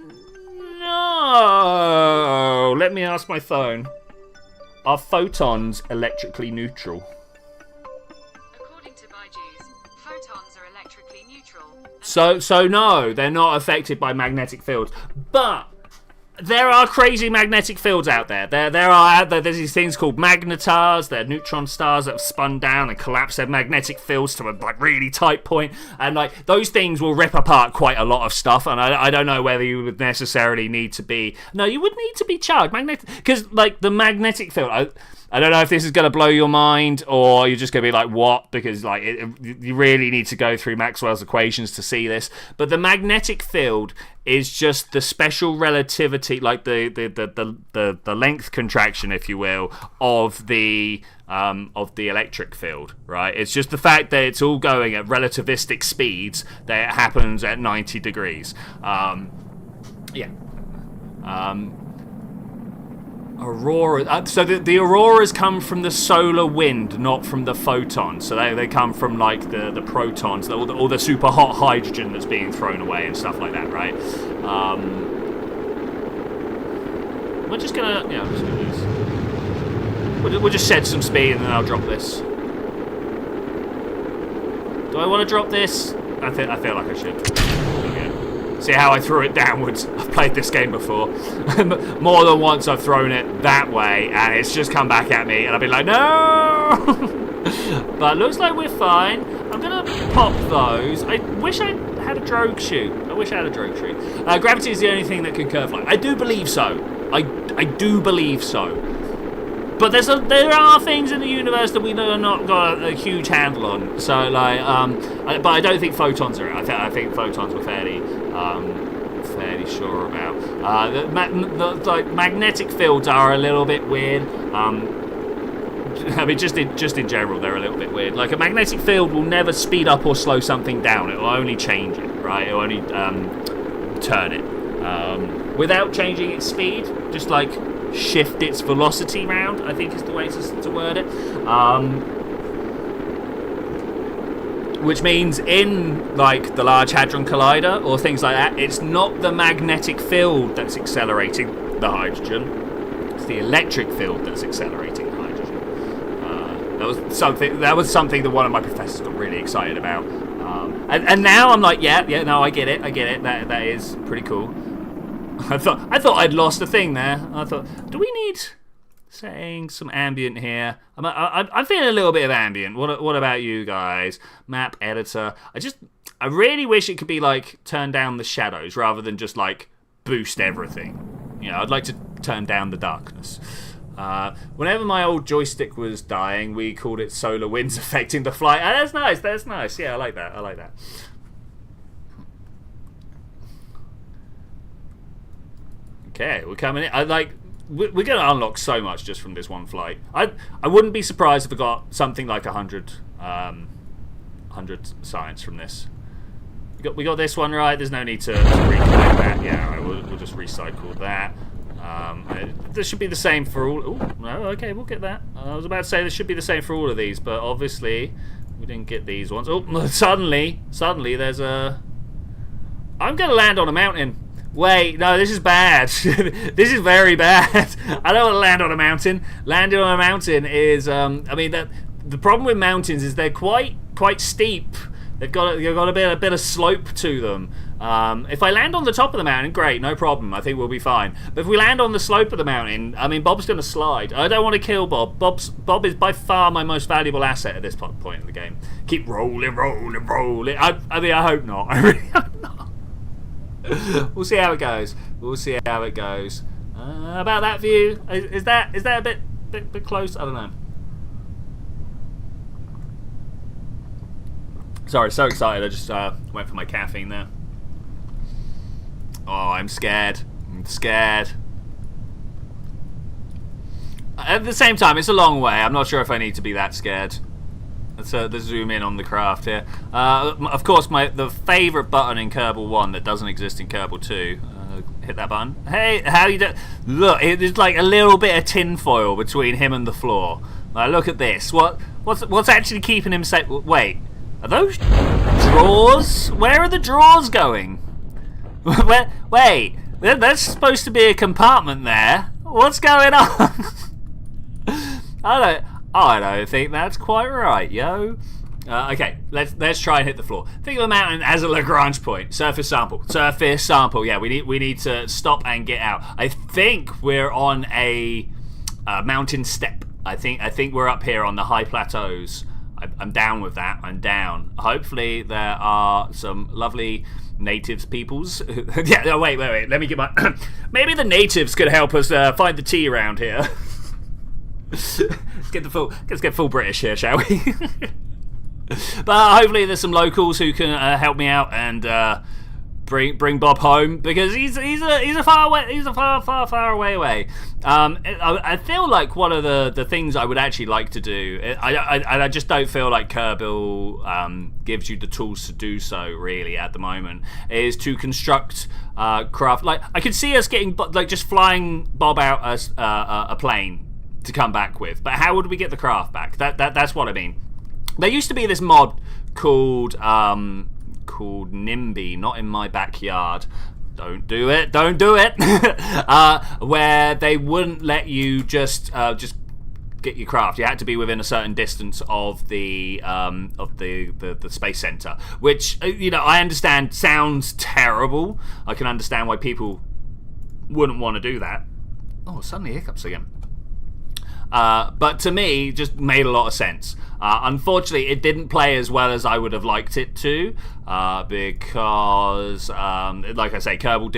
Let me ask my phone. Are photons electrically neutral? So no, they're not affected by magnetic fields. But There are crazy magnetic fields out there. There's these things called magnetars. They're neutron stars that have spun down and collapsed their magnetic fields to a like really tight point, and like those things will rip apart quite a lot of stuff. And I don't know whether you would necessarily need to be. No, you would need to be charged magnetic, because like the magnetic field. I don't know if this is going to blow your mind, or you're just going to be like, what? Because like you really need to go through Maxwell's equations to see this. But the magnetic field is just the special relativity, like the length contraction, if you will, of the electric field, right? It's just the fact that it's all going at relativistic speeds, that it happens at 90 degrees. Aurora. So the auroras come from the solar wind, not from the photons. So they come from like the protons, all the super hot hydrogen that's being thrown away and stuff like that, right? We're just gonna, I'm just gonna use. We'll just shed some speed and then I'll drop this. Do I want to drop this? I feel like I should. Okay. See how I threw it downwards? I've played this game before. More than once I've thrown it that way and it's just come back at me and I've been like, no! But looks like we're fine. I'm going to pop those. I wish I had a drogue chute. Gravity is the only thing that can curve light. I do believe so. I do believe so. But there are things in the universe that we have not got a huge handle on. So like, but I don't think photons are it. I think photons were fairly sure about. The magnetic fields are a little bit weird. I mean, just in general, they're a little bit weird. Like a magnetic field will never speed up or slow something down. It will only change it, right? It will only turn it without changing its speed. Just like shift its velocity round, I think is the way to word it. Which means in like the Large Hadron Collider or things like that, it's not the magnetic field that's accelerating the hydrogen, it's the electric field that's accelerating the hydrogen. That was something that one of my professors got really excited about. And now I'm like, no, I get it. That is pretty cool. I thought I'd lost a thing there. I thought, do we need setting some ambient here? I'm feeling a little bit of ambient. What about you guys? Map editor. I really wish it could be like turn down the shadows rather than just like boost everything. You know, I'd like to turn down the darkness. Whenever my old joystick was dying, we called it solar winds affecting the flight. That's nice. Yeah, I like that. Okay, we're coming in. We're going to unlock so much just from this one flight. I wouldn't be surprised if I got something like 100 science from this. We got this one right. There's no need to recollect that. Yeah, right, we'll just recycle that. This should be the same for all. Oh no, okay, we'll get that. I was about to say this should be the same for all of these, but obviously we didn't get these ones. Oh, suddenly there's a. I'm going to land on a mountain. Wait, no, this is bad. This is very bad. I don't want to land on a mountain. Landing on a mountain is, the problem with mountains is they're quite steep. They've got a bit of slope to them. If I land on the top of the mountain, great, no problem. I think we'll be fine. But if we land on the slope of the mountain, I mean, Bob's going to slide. I don't want to kill Bob. Bob is by far my most valuable asset at this point in the game. Keep rolling. I hope not. I really hope not. We'll see how it goes. About that view, is that a bit close? I don't know. Sorry, so excited. I just went for my caffeine there. Oh, I'm scared. At the same time, it's a long way. I'm not sure if I need to be that scared. Let's zoom in on the craft here. Of course, the favourite button in Kerbal 1 that doesn't exist in Kerbal 2. Hit that button. Hey, how you doing? Look, there's like a little bit of tinfoil between him and the floor. Like, look at this. What's actually keeping him safe? Wait, are those drawers? Where are the drawers going? Wait, there's supposed to be a compartment there. What's going on? I don't think that's quite right, yo. Okay, let's try and hit the floor. Think of a mountain as a Lagrange point. Surface sample. Surface sample. Yeah, we need to stop and get out. I think we're on a mountain step. I think we're up here on the high plateaus. I'm down with that. I'm down. Hopefully there are some lovely natives peoples. Yeah. No, wait. Let me get my. Maybe the natives could help us find the tea around here. Let's get full British here, shall we? But hopefully there's some locals who can help me out and bring Bob home, because he's a far away. I feel like one of the things I would actually like to do, I just don't feel like Kerbal gives you the tools to do so really at the moment, is to construct craft. Like I could see us getting just flying Bob out as a plane to come back with, but how would we get the craft back? That's what I mean. There used to be this mod called NIMBY, not in my backyard. Don't do it. Where they wouldn't let you just get your craft. You had to be within a certain distance of the space center, which I understand sounds terrible. I can understand why people wouldn't want to do that. Oh, suddenly hiccups again. But to me, just made a lot of sense. Unfortunately, it didn't play as well as I would have liked it to, because, like I say, Kerbal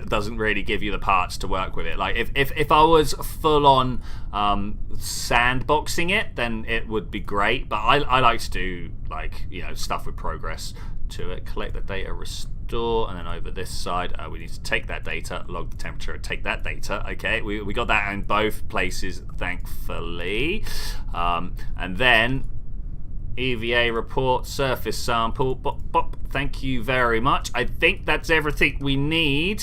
doesn't really give you the parts to work with it. Like if I was full on sandboxing it, then it would be great. But I like to do stuff with progress to it. Collect the data, restore, and then over this side we need to take that data, log the temperature, take that data. Okay, we got that in both places, thankfully. And then EVA report, surface sample, bop. Thank you very much. I think that's everything we need.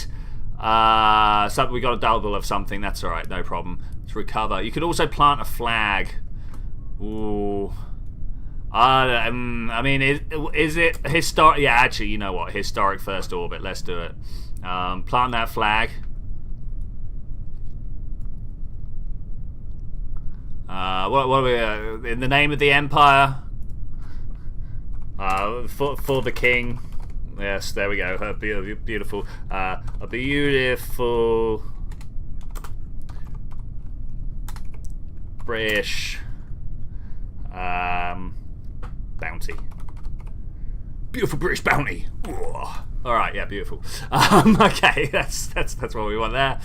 So we got a double of something. That's all right, no problem. Let's recover. You could also plant a flag. Ooh. I mean, is it historic? Yeah, actually, you know what? Historic first orbit. Let's do it. Plant that flag. What are we? In the name of the Empire. For the King. Yes, there we go. Beautiful. A beautiful British bounty. Beautiful British bounty. All right, yeah, beautiful. Okay, that's what we want there.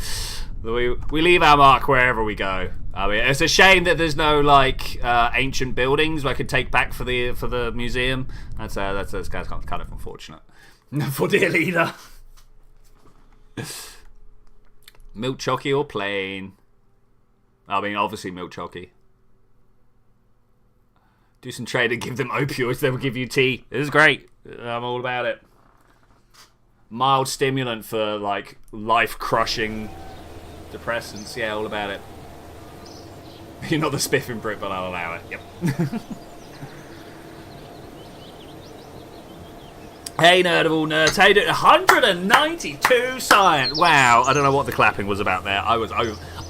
We leave our mark wherever we go. I mean, it's a shame that there's no ancient buildings I could take back for the museum. That's kind of unfortunate for dear leader. Milk chockey or plain? I mean, obviously milk chockey. Do some trade and give them opioids, they will give you tea. This is great. I'm all about it. Mild stimulant for, life-crushing depressants. Yeah, all about it. You're not the spiffing Brit, but I'll allow it. Yep. Hey, nerd of all nerds. Hey, 192 science. Wow. I don't know what the clapping was about there. I was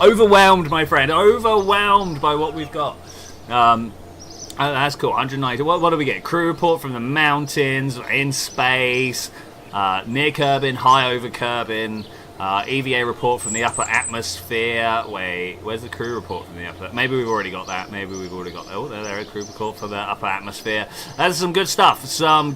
overwhelmed, my friend. Overwhelmed by what we've got. That's cool. 190. What do we get? Crew report from the mountains, in space, near Kerbin, high over Kerbin. EVA report from the upper atmosphere. Wait, where's the crew report from the upper? Maybe we've already got that. Oh, there's a crew report for the upper atmosphere. That's some good stuff. All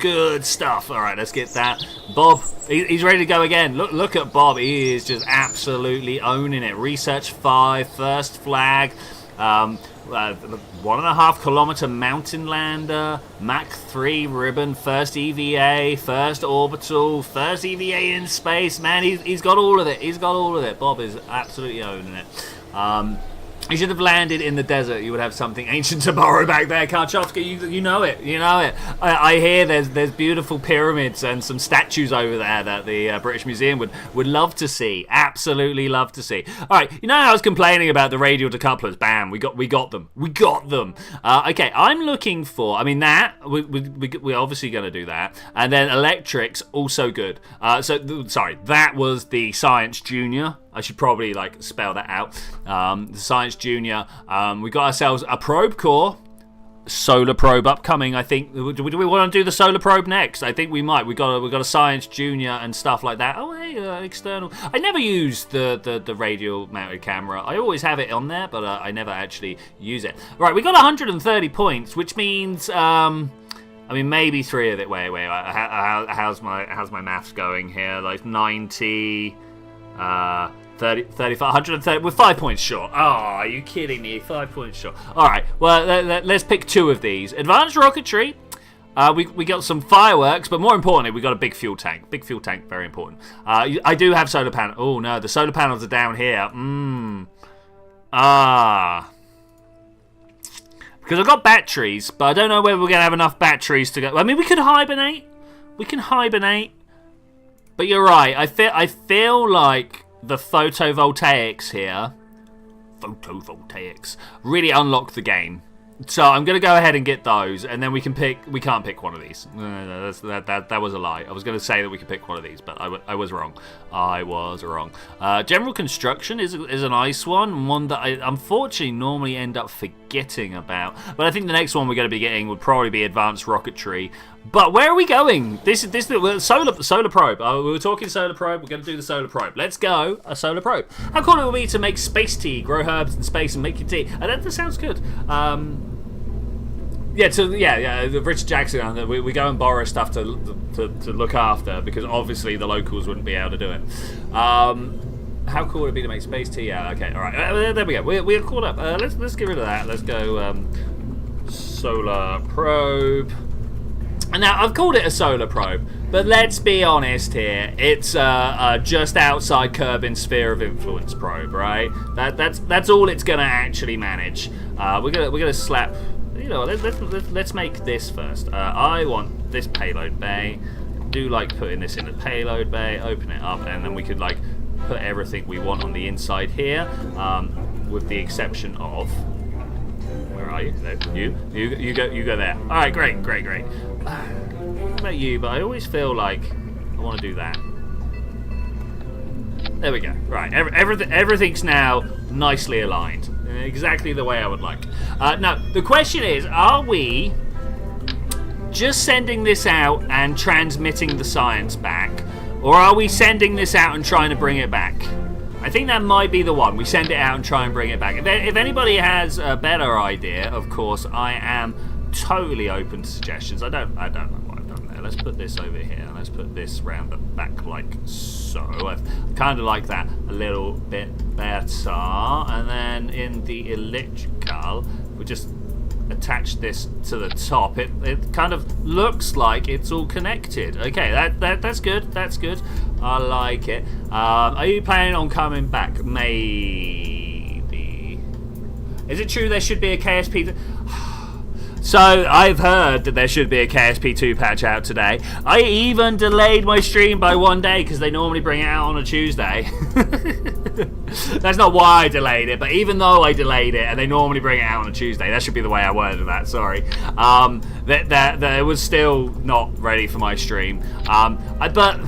right, let's get that. Bob, he's ready to go again. Look at Bob. He is just absolutely owning it. Research 5, first flag. 1.5 kilometer mountain lander, Mach 3 ribbon, first EVA, first orbital, first EVA in space. Man, he's got all of it. Bob is absolutely owning it. He should have landed in the desert. You would have something ancient to borrow back there, Karchovsky. You know it. I hear there's beautiful pyramids and some statues over there that the British Museum would love to see. Absolutely love to see. All right, you know how I was complaining about the radial decouplers? Bam, we got them. Okay, I'm looking for. I mean that we're obviously going to do that, and then electrics also good. Sorry, that was the Science Junior. I should probably spell that out. The Science Junior. We got ourselves a probe core. solar probe upcoming. I think. Do we want to do the solar probe next? I think we might. We got a science junior and stuff like that. Oh hey, external. I never use the radial mounted camera. I always have it on there, but I never actually use it. Right, we got 130 points, which means I mean, maybe 3 of it. Wait. How's my maths going here? Like 90, 30, 35, 130. We're 5 points short. Oh, are you kidding me? 5 points short. All right. Well, let's pick 2 of these. Advanced rocketry. We got some fireworks, but more importantly, we got a big fuel tank. Big fuel tank, very important. I do have solar panels. Oh no, the solar panels are down here. Because I've got batteries, but I don't know whether we're going to have enough batteries to go. I mean, we could hibernate. We can hibernate. But you're right. I feel like the photovoltaics here, really unlock the game. So I'm going to go ahead and get those, and then we can't pick one of these. No, that was a lie. I was going to say that we could pick one of these, but I was wrong. General construction is a nice one that I unfortunately normally end up forgetting about. But I think the next one we're going to be getting would probably be advanced rocketry. But where are we going? This solar probe. We were talking solar probe. We're going to do the solar probe. Let's go a solar probe. How cool it would be to make space tea, grow herbs in space, and make your tea. That sounds good. Richard Jackson. We go and borrow stuff to look after because obviously the locals wouldn't be able to do it. How cool would it be to make space tea? Yeah. Okay. All right. There we go. We're caught up. Let's get rid of that. Let's go solar probe. And now I've called it a solar probe, but let's be honest here. It's just outside Kerbin's sphere of influence probe, right? That's all it's gonna actually manage. We're gonna slap. You know, let's make this first. I want this payload bay. Do like putting this in the payload bay. Open it up, and then we could like put everything we want on the inside here, with the exception of. Where are you? There. You go there. All right, great. I don't know about you, but I always feel like I want to do that. There we go. Right, everything's now nicely aligned, exactly the way I would like. Now the question is, are we just sending this out and transmitting the science back, or are we sending this out and trying to bring it back? I think that might be the one. We send it out and try and bring it back. If anybody has a better idea, of course, I am totally open to suggestions. I don't know what I've done there. Let's put this over here. Let's put this round the back like so. I kind of like that a little bit better. And then in the electrical, we just attach this to the top. It kind of looks like it's all connected. Okay, that's good. That's good. I like it. Are you planning on coming back? Maybe. Is it true there should be a KSP? So I've heard that there should be a KSP2 patch out today. I even delayed my stream by 1 day because they normally bring it out on a Tuesday. That's not why I delayed it, but even though I delayed it and they normally bring it out on a Tuesday, that should be the way I worded that, sorry. That it was still not ready for my stream. But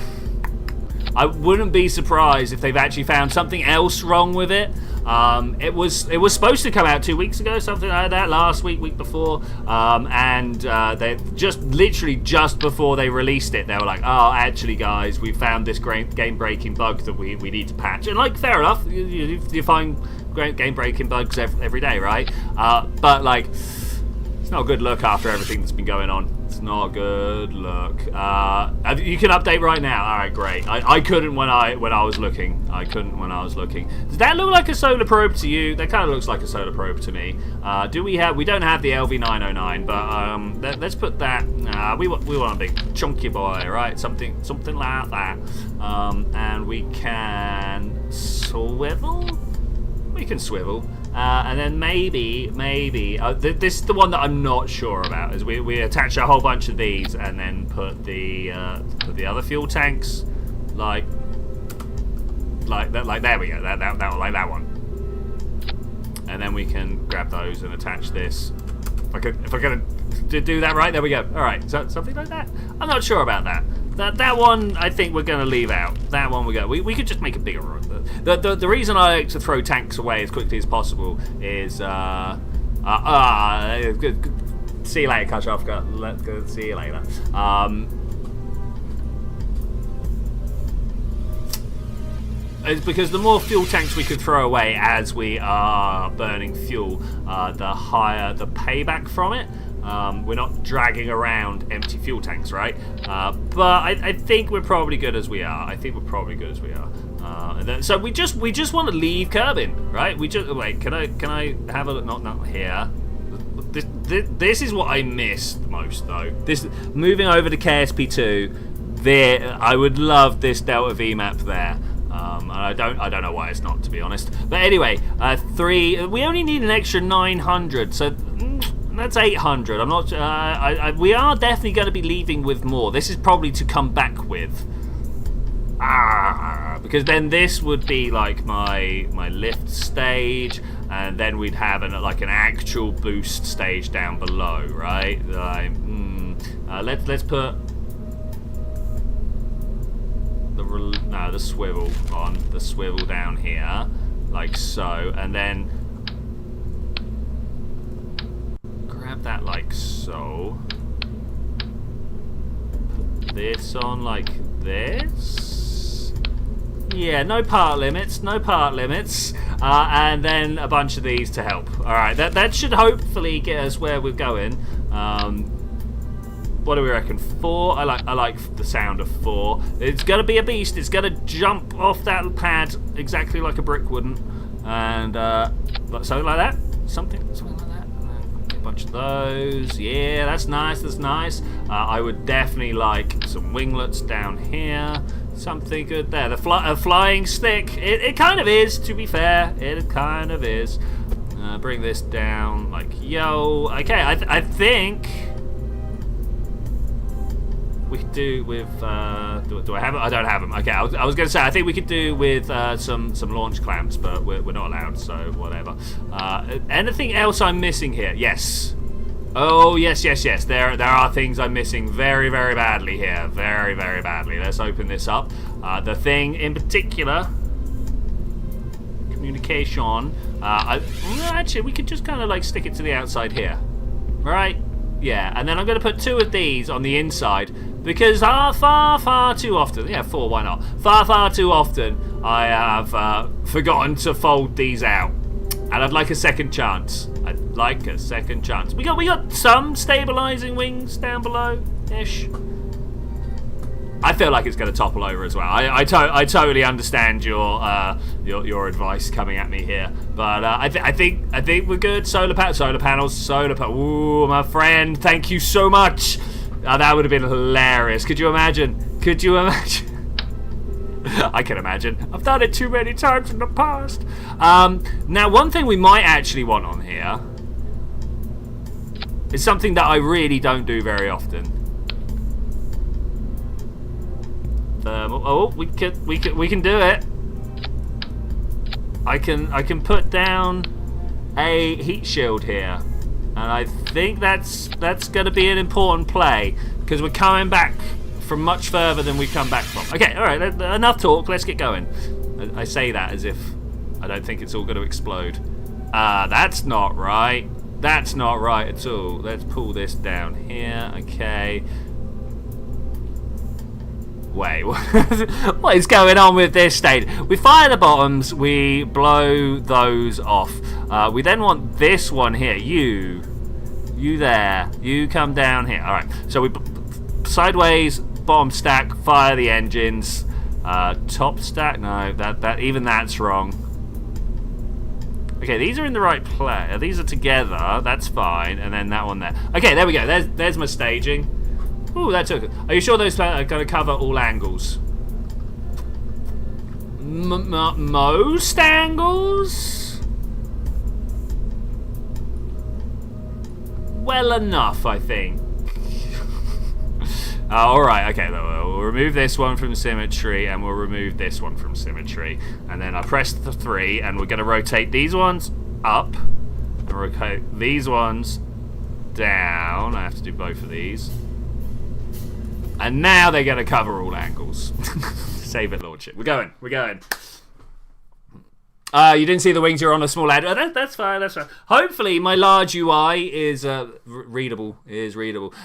I wouldn't be surprised if they've actually found something else wrong with it. It was supposed to come out 2 weeks ago, something like that, last week before, and they literally just before they released it, they were like, oh, actually guys, we found this game-breaking bug that we need to patch. And like, fair enough, you find game-breaking bugs every day, right? But like, it's not a good look after everything that's been going on. It's not a good look. You can update right now. All right, great. I couldn't when I was looking. Does that look like a solar probe to you? That kind of looks like a solar probe to me. We don't have the LV909, but let's put that. We want a big chunky boy, right? Something like that. And we can swivel. We can swivel. And then maybe this is the one that I'm not sure about. Is we attach a whole bunch of these and then put the other fuel tanks like that. Like there we go. That like that one. And then we can grab those and attach this. If I could do that right, there we go. All right, so something like that. I'm not sure about that. That one, I think we're going to leave out. That one we go. We could just make a bigger one. The reason I like to throw tanks away as quickly as possible is See you later, Kachovka. Let's go. See you later. It's because the more fuel tanks we could throw away as we are burning fuel, the higher the payback from it. We're not dragging around empty fuel tanks, right? But I think we're probably good as we are. So we just want to leave Kerbin, right? We just wait. Can I have a look? Not here. This is what I missed most, though. This moving over to KSP2. There, I would love this Delta V map there. And I don't know why it's not, to be honest. But anyway, 3. We only need an extra 900, so that's 800. I'm not. We are definitely going to be leaving with more. This is probably to come back with. Because then this would be like my lift stage, and then we'd have an actual boost stage down below, right? Let's put the swivel on, the swivel down here, like so, and then grab that like so. Put this on like this. Yeah, no part limits, and then a bunch of these to help. All right, that should hopefully get us where we're going. What do we reckon? 4. I like the sound of 4. It's gonna be a beast. It's gonna jump off that pad exactly like a brick wouldn't, and something like that. Something like that. A bunch of those. Yeah, that's nice. I would definitely like some winglets down here. Something good there. A flying stick. It kind of is, to be fair. It kind of is. Bring this down like yo. Okay, I think we could do with. Do I have it? I don't have them. Okay, I was going to say I think we could do with some launch clamps, but we're not allowed, so whatever. Anything else I'm missing here? Yes. Oh yes. There are things I'm missing very badly here. Very badly. Let's open this up. The thing in particular, communication. Actually, we could just kind of like stick it to the outside here, right? Yeah, and then I'm going to put 2 of these on the inside because far too often, yeah, 4, why not? Far too often I have forgotten to fold these out, and I'd like a second chance. We got some stabilizing wings down below ish. I feel like it's going to topple over as well. I totally understand your advice coming at me here, but I think we're good. Solar panels. Ooh, my friend, thank you so much. That would have been hilarious. Could you imagine? I can imagine. I've done it too many times in the past. Now, one thing we might actually want on here is something that I really don't do very often. We can do it. I can put down a heat shield here, and I think that's going to be an important play because we're coming back from much further than we've come back from. Okay, all right, enough talk. Let's get going. I say that as if I don't think it's all going to explode. That's not right. That's not right at all. Let's pull this down here. Okay. Wait, what is going on with this stage? We fire the bottoms, we blow those off. We then want this one here. You there. You come down here. All right. So we sideways, bottom stack, fire the engines. Top stack. No, even that's wrong. Okay, these are in the right place. These are together. That's fine. And then that one there. Okay, there we go. There's my staging. Ooh, that took it. Are you sure those are going to cover all angles? Most angles? Well enough, I think. Alright, okay, we'll remove this one from symmetry, and we'll remove this one from symmetry. And then I press the 3, and we're going to rotate these ones up, and rotate these ones down. I have to do both of these. And now they're going to cover all angles. Save it, launch it. We're going. You didn't see the wings. You're on a small ladder. That's fine. That's fine. Hopefully, my large UI is readable.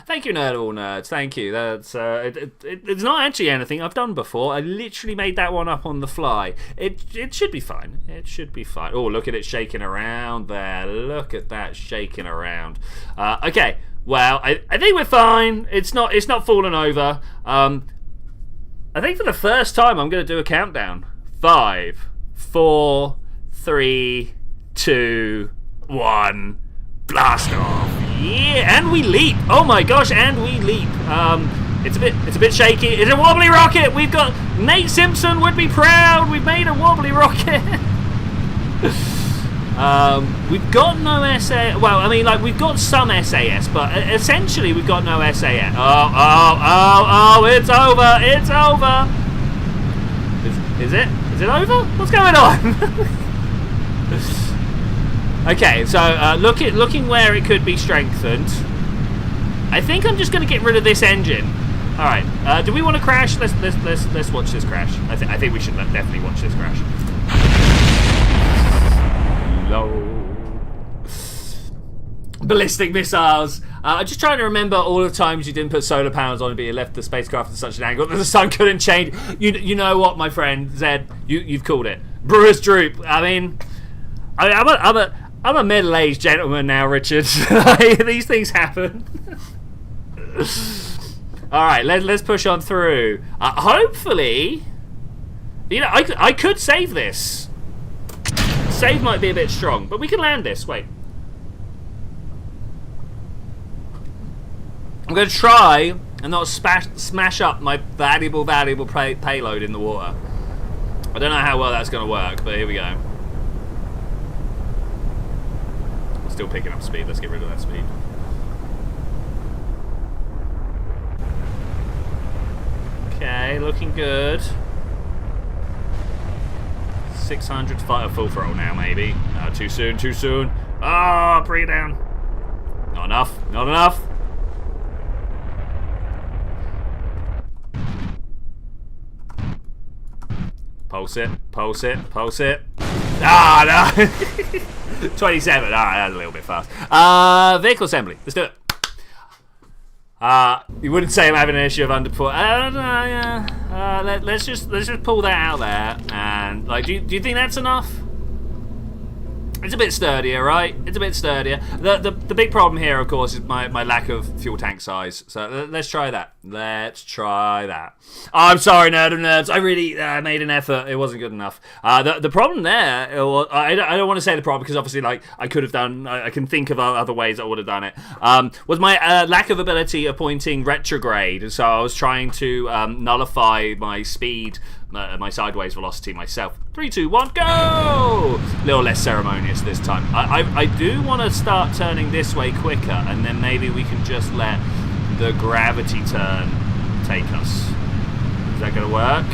Thank you, Nerdable Nerds. Thank you. That's it's not actually anything I've done before. I literally made that one up on the fly. It should be fine. It should be fine. Oh, look at it shaking around there. Look at that shaking around. Okay. Well, I think we're fine. It's not falling over. I think for the first time, I'm going to do a countdown. 5, 4, 3, 2, 1, blast off! Yeah, and we leap. Oh my gosh, and we leap. It's a bit shaky. It's a wobbly rocket. We've got Nate Simpson would be proud. We've made a wobbly rocket. We've got no SAS. Well, I mean, like we've got some SAS, but essentially we've got no SAS. Oh! It's over! It's over! Is it? Is it over? What's going on? Okay, so looking where it could be strengthened. I think I'm just going to get rid of this engine. All right. Do we want to crash? Let's watch this crash. I think we should definitely watch this crash. Low. Ballistic missiles. I'm just trying to remember all the times you didn't put solar panels on it, but you left the spacecraft at such an angle that the sun couldn't change. You know what, my friend Zed? You've called it. Brewer's Droop. I'm a middle-aged gentleman now, Richard. These things happen. All right, let's push on through. Hopefully, I could save this. Save might be a bit strong, but we can land this. Wait. I'm going to try and not smash up my valuable payload in the water. I don't know how well that's going to work, but here we go. Still picking up speed. Let's get rid of that speed. Okay, looking good. 600 to fight a full throttle now, maybe. Too soon, too soon. Ah, bring it down. Not enough, not enough. Pulse it, pulse it, pulse it. Ah, no. 27. All right, that's a little bit fast. Vehicle assembly. Let's do it. You wouldn't say I'm having an issue of underperforming. I don't know. Yeah. Let's just pull that out there. And like, do you think that's enough? It's a bit sturdier, right? It's a bit sturdier. The big problem here, of course, is my lack of fuel tank size. So let's try that. Let's try that. Oh, I'm sorry, nerds. I really made an effort. It wasn't good enough. The problem there, I don't want to say the problem because obviously, like, I could have done. I can think of other ways I would have done it. Was my lack of ability of pointing retrograde. So I was trying to nullify my speed. My sideways velocity myself. 3, 2, 1, go! A little less ceremonious this time. I do want to start turning this way quicker, and then maybe we can just let the gravity turn take us. Is that going to work?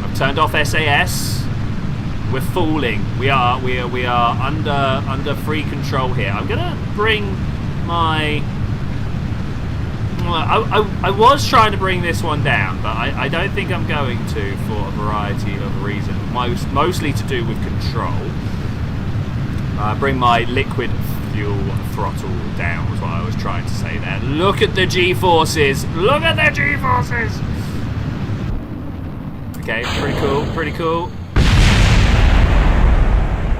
I've turned off SAS. We're falling. We are under free control here. I'm going to bring my... I was trying to bring this one down, but I don't think I'm going to for a variety of reasons. Mostly to do with control. Bring my liquid fuel throttle down was what I was trying to say there. Look at the G-forces! Look at the G-forces! Okay, pretty cool, pretty cool.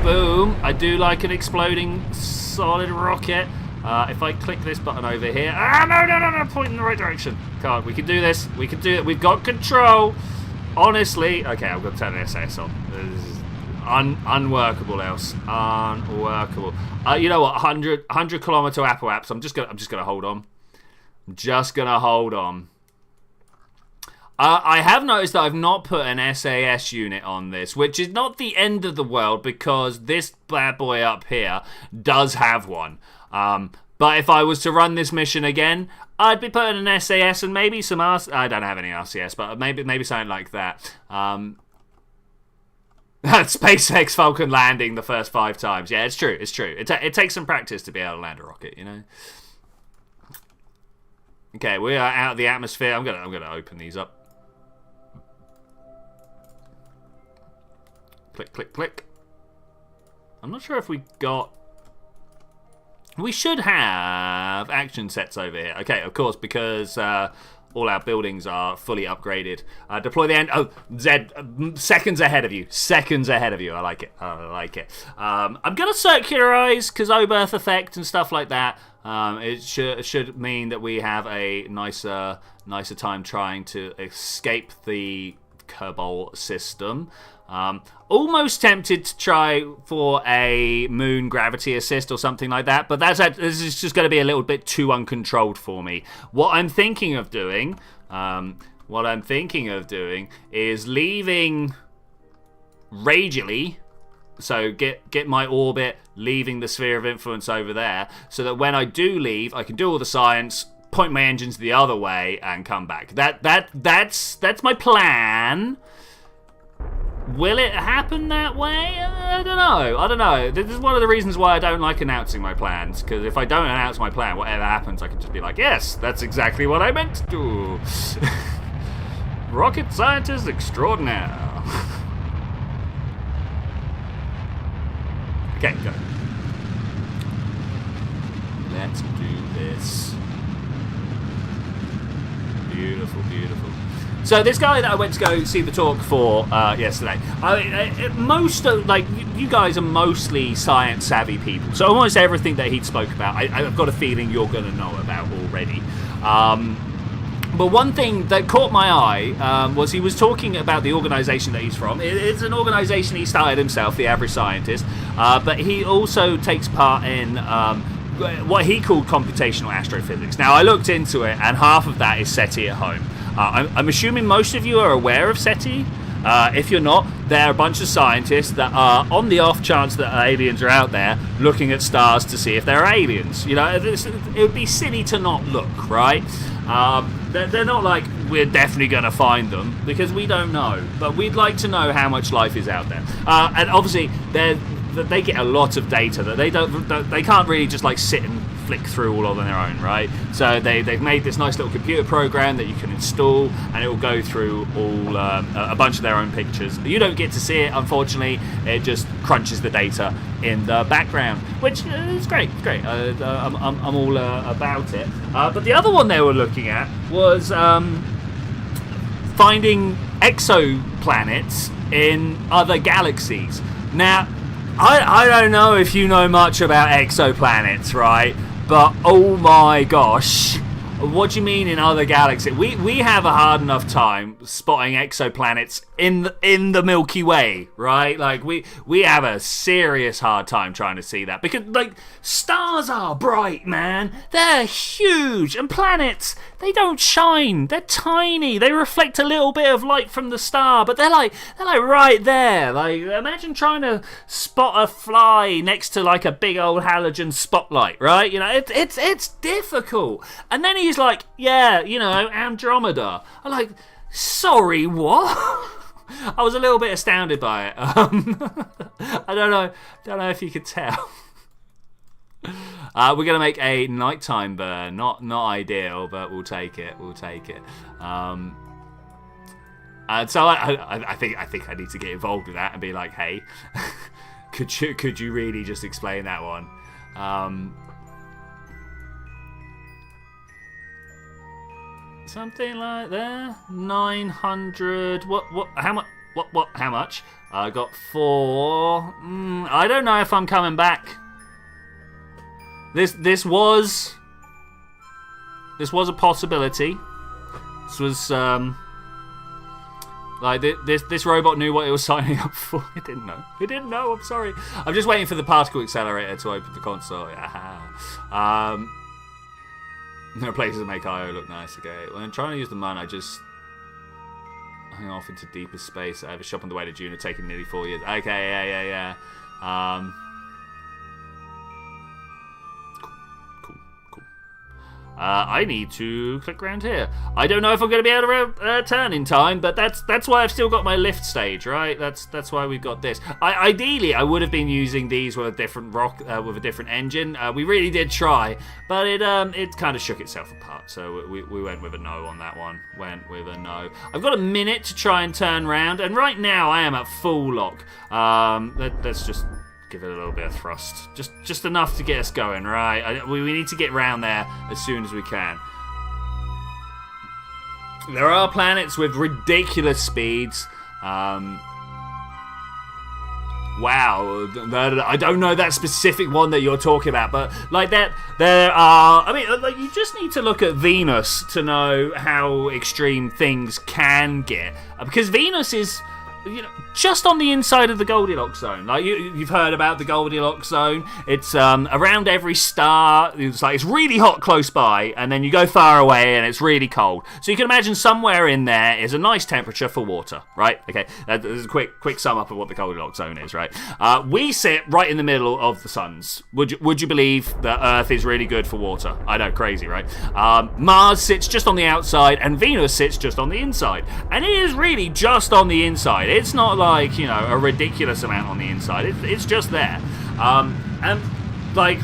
Boom! I do like an exploding solid rocket. If I click this button over here... Ah, no, point in the right direction. Come on, we can do this. We can do it. We've got control. Honestly... Okay, I'm going to turn the SAS on. This is unworkable else. Unworkable. You know what? 100 kilometer Apple apps. I'm just gonna hold on. I'm just going to hold on. I have noticed that I've not put an SAS unit on this, which is not the end of the world because this bad boy up here does have one. But if I was to run this mission again, I'd be putting an SAS and maybe some I don't have any RCS, but maybe something like that. SpaceX Falcon landing the first 5 times. Yeah, it's true. It's true. It takes some practice to be able to land a rocket, you know. Okay, we are out of the atmosphere. I'm gonna open these up. Click, click, click. I'm not sure if we got... We should have action sets over here. Okay, of course, because all our buildings are fully upgraded. Deploy the end. Oh, Zed, seconds ahead of you. Seconds ahead of you. I like it. I like it. I'm going to circularize because O-Birth effect and stuff like that. It should mean that we have a nicer time trying to escape the Kerbal system. Almost tempted to try for a moon gravity assist or something like that, but this is just going to be a little bit too uncontrolled for me. What I'm thinking of doing is leaving radially, so get my orbit, leaving the sphere of influence over there, so that when I do leave, I can do all the science, point my engines the other way, and come back. That's my plan. Will it happen that way? I don't know. This is one of the reasons why I don't like announcing my plans, because if I don't announce my plan, whatever happens, I can just be like, yes, that's exactly what I meant to do. Rocket scientist extraordinaire. Okay, go. Let's do this. Beautiful, beautiful. So this guy that I went to go see the talk for yesterday, you guys are mostly science savvy people, so almost everything that he spoke about, I've got a feeling you're going to know about already. But one thing that caught my eye was he was talking about the organisation that he's from. It's an organisation he started himself, the Average Scientist, but he also takes part in what he called computational astrophysics. Now, I looked into it, and half of that is SETI at home. I'm assuming most of you are aware of SETI. If you're not, they're a bunch of scientists that are, on the off chance that aliens are out there, looking at stars to see if there are aliens. You know, it would be silly to not look, right? They're not like, we're definitely going to find them, because we don't know. But we'd like to know how much life is out there. And obviously, they get a lot of data that they can't really just like sit and flick through all on their own, right? So they've made this nice little computer program that you can install, and it will go through all a bunch of their own pictures. You don't get to see it, unfortunately. It just crunches the data in the background, which is great. It's great. I'm all about it. But the other one they were looking at was finding exoplanets in other galaxies. Now, I don't know if you know much about exoplanets, right? But oh my gosh, what do you mean in other galaxies? We have a hard enough time spotting exoplanets in the Milky Way, right? Like we have a serious hard time trying to see that, because like stars are bright, man. They're huge, and planets, they don't shine. They're tiny. They reflect a little bit of light from the star, but they're like right there. Like, imagine trying to spot a fly next to like a big old halogen spotlight, right? You know, it's difficult. And then he's like, yeah, you know, Andromeda. I'm like, sorry, what? I was a little bit astounded by it. I don't know if you could tell. We're gonna make a nighttime burn. Not ideal, but we'll take it. And so I think I need to get involved with that and be like, hey, could you really just explain that one? Something like that. 900. What? How much? What? How much? I got 4. I don't know if I'm coming back. This was a possibility. This was like this robot knew what it was signing up for. It didn't know. I'm sorry. I'm just waiting for the particle accelerator to open the console. There are places that make IO look nice. Okay, when I'm trying to use the MUN, I just hang off into deeper space. I have a shop on the way to June, taking nearly 4 years. Okay, yeah. Cool. I need to click around here. I don't know if I'm going to be able to turn in time, but that's why I've still got my lift stage, right? That's why we've got this. Ideally, I would have been using these with a different with a different engine. We really did try, but it kind of shook itself apart. So we went with a no on that one. Went with a no. I've got a minute to try and turn round, and right now I am at full lock. Let's just give it a little bit of thrust. Just enough to get us going, right? We need to get round there as soon as we can. There are planets with ridiculous speeds. Wow, I don't know that specific one that you're talking about, but like there are. I mean, like, you just need to look at Venus to know how extreme things can get, because Venus is, just on the inside of the Goldilocks zone. Like you've heard about the Goldilocks zone. It's around every star. It's really hot close by, and then you go far away and it's really cold. So you can imagine somewhere in there is a nice temperature for water, right? Okay, that is a quick sum up of what the Goldilocks zone is, right? We sit right in the middle of the suns. Would you believe that Earth is really good for water? I know, crazy, right? Mars sits just on the outside, and Venus sits just on the inside, and it is really just on the inside. It's not like, a ridiculous amount on the inside. It's just there. And, like,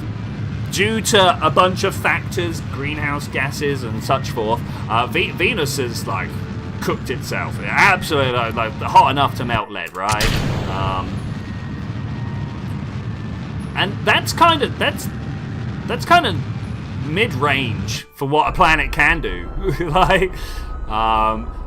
due to a bunch of factors, greenhouse gases and such forth, Venus has, like, cooked itself. Absolutely, like hot enough to melt lead, right? And that's kind of mid-range for what a planet can do.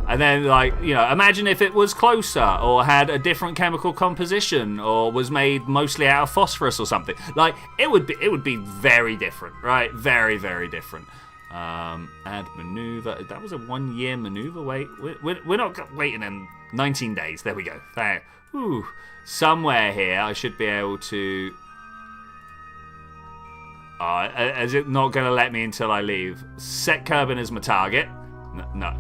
And then, imagine if it was closer, or had a different chemical composition, or was made mostly out of phosphorus or something. Like, it would be very different, right? Very, very different. Add maneuver. That was a 1 year maneuver. Wait, we're not waiting in 19 days. There we go. There. Ooh, somewhere here I should be able to. Is it not going to let me until I leave? Set Kerbal as my target. No.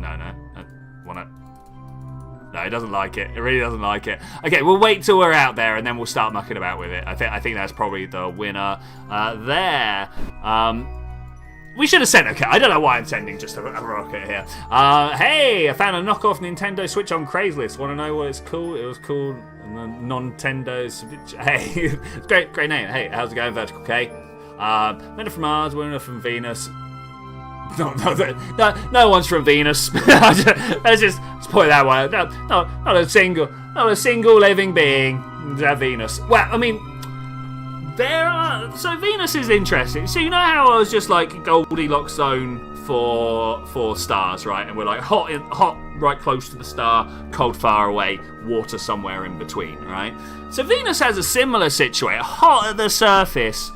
No, it doesn't like it. It really doesn't like it. Okay, we'll wait till we're out there, and then we'll start mucking about with it. I think that's probably the winner there. We should have sent. Okay, I don't know why I'm sending just a rocket here. Hey, I found a knockoff Nintendo Switch on Craigslist. Want to know what it's called? It was called Nintendo Switch. Hey, great name. Hey, how's it going, Vertical K? Men are from Mars, women are from Venus. No one's from Venus. Let's just point that one out. No, not a single living being at Venus. Well, I mean, so Venus is interesting. So you know how I was just like Goldilocks zone for stars, right? And we're like hot right close to the star, cold far away, water somewhere in between, right? So Venus has a similar situation. Hot at the surface,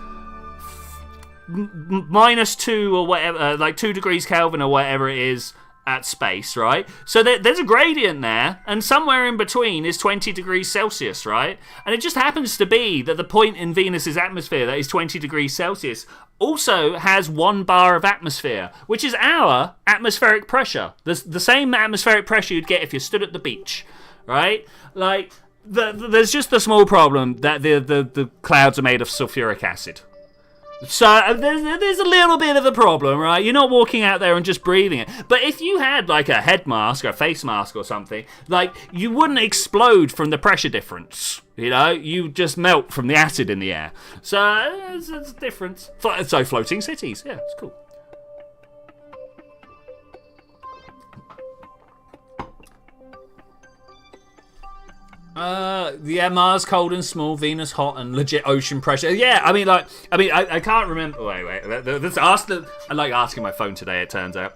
-2 or whatever, like 2 degrees Kelvin or whatever it is at space, right? So there's a gradient there, and somewhere in between is 20 degrees Celsius, right? And it just happens to be that the point in Venus's atmosphere that is 20 degrees Celsius also has 1 bar of atmosphere, which is our atmospheric pressure. The same atmospheric pressure you'd get if you stood at the beach, right? Like, there's just a small problem that the clouds are made of sulfuric acid. So there's a little bit of a problem, right? You're not walking out there and just breathing it. But if you had like a head mask or a face mask or something, like, you wouldn't explode from the pressure difference. You just melt from the acid in the air. So it's a difference. So floating cities, yeah, it's cool. Yeah, Mars cold and small, Venus hot and legit ocean pressure. Yeah, I can't remember. Wait. I like asking my phone today, it turns out.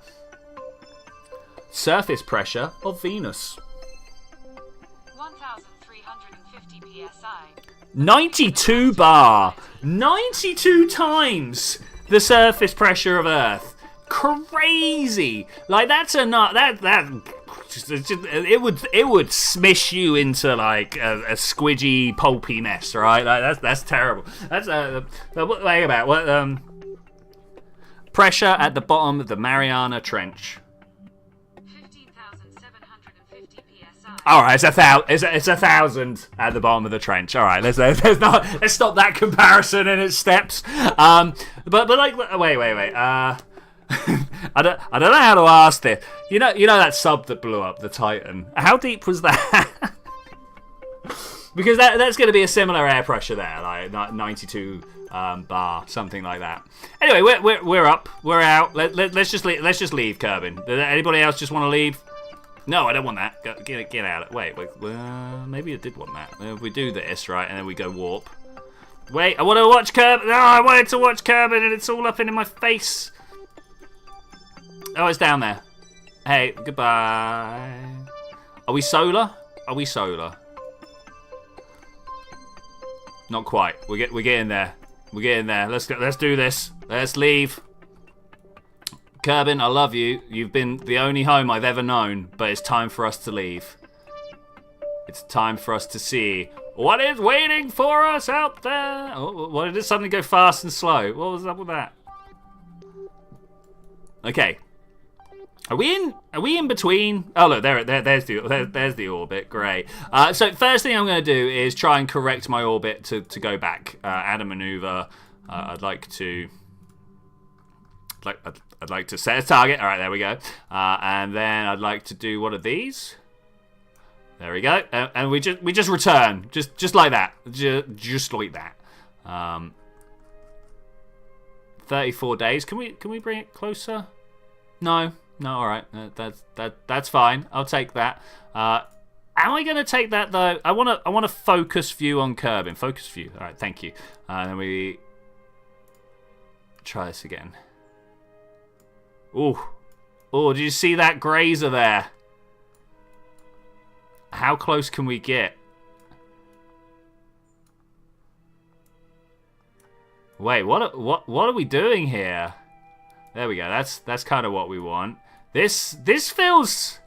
Surface pressure of Venus. 1,350 psi. 92 bar. 92 times the surface pressure of Earth. Crazy. Like, that's it would smish you into like a squidgy, pulpy mess, right? Like, that's terrible. That's wait about what pressure at the bottom of the Mariana Trench. 15,750 psi. All right, it's 1,000 at the bottom of the trench. All right, let's stop that comparison in its steps. But like, wait. I don't know how to ask this. You know that sub that blew up, the Titan. How deep was that? Because that's going to be a similar air pressure there, like 92 bar, something like that. Anyway, we're up, we're out. Let's just leave, Kerbin. Does anybody else just want to leave? No, I don't want that. Get out. Wait. Maybe I did want that. If we do this right, and then we go warp. Wait, I want to watch Kerbin. No, I wanted to watch Kerbin, and it's all up in my face. Oh, it's down there. Hey, goodbye. Are we solar? Are we solar? Not quite. We're getting there. We're getting there. Let's do this. Let's leave. Kerbin, I love you. You've been the only home I've ever known, but it's time for us to leave. It's time for us to see what is waiting for us out there. Oh, why did it suddenly go fast and slow? What was up with that? Okay. Are we in between? Oh look, there's the orbit. Great. So first thing I'm going to do is try and correct my orbit to go back. Add a maneuver. I'd like to set a target. All right, there we go. And then I'd like to do one of these. There we go. And we just return, just like that, just like that. 34 days. Can we bring it closer? No. All right. That's fine. I'll take that. Am I going to take that though? I want a focus view on Kerbin. Focus view. All right. Thank you. And then we try this again. Oh, did you see that grazer there? How close can we get? Wait, what are we doing here? There we go. That's kind of what we want. This feels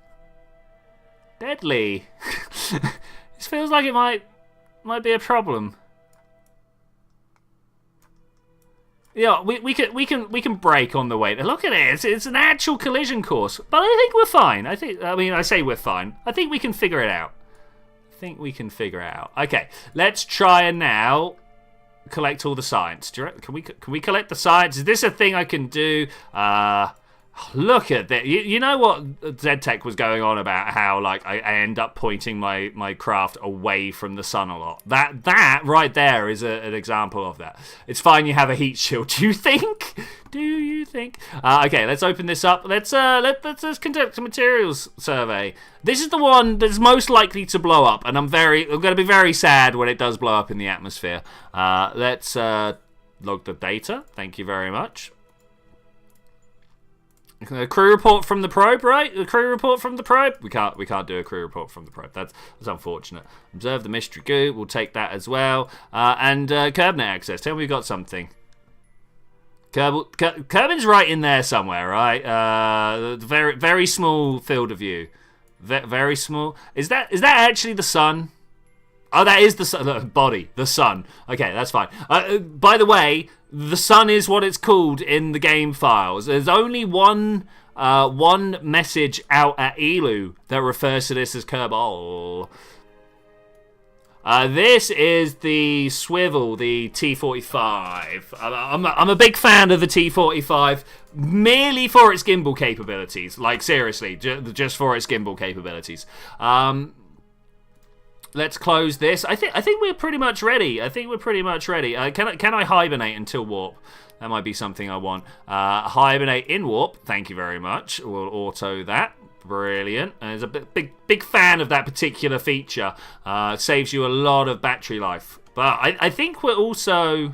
deadly. This feels like it might be a problem. Yeah, we can brake on the way. Look at it. It's an actual collision course. But I think we're fine. I say we're fine. I think we can figure it out. Okay, let's try and now collect all the science. Can we collect the science? Is this a thing I can do? Look at that. You know what ZTech was going on about, how like I end up pointing my craft away from the sun a lot. That right there is an example of that. It's fine you have a heat shield. Do you think? Okay, let's open this up. Let's conduct a materials survey. This is the one that's most likely to blow up, and I'm going to be very sad when it does blow up in the atmosphere. Let's log the data. Thank you very much. A crew report from the probe, right? A crew report from the probe? We can't do a crew report from the probe. That's unfortunate. Observe the mystery goo. We'll take that as well. And Kerbnet access. Tell me we got something. Kerbin's right in there somewhere, right? Very, very small field of view. Very small. Is that actually the sun? Oh, that is the sun. Body. The sun. Okay, that's fine. By the way, the sun is what it's called in the game files. There's only one message out at Elu that refers to this as Kerbal. This is the swivel, the T45. I'm a big fan of the T45, merely for its gimbal capabilities. Like, seriously, just for its gimbal capabilities. Let's close this. I think we're pretty much ready. Can I hibernate until warp? That might be something I want. Hibernate in warp. Thank you very much. We'll auto that. Brilliant. There's a big fan of that particular feature. Saves you a lot of battery life. But I think we're also...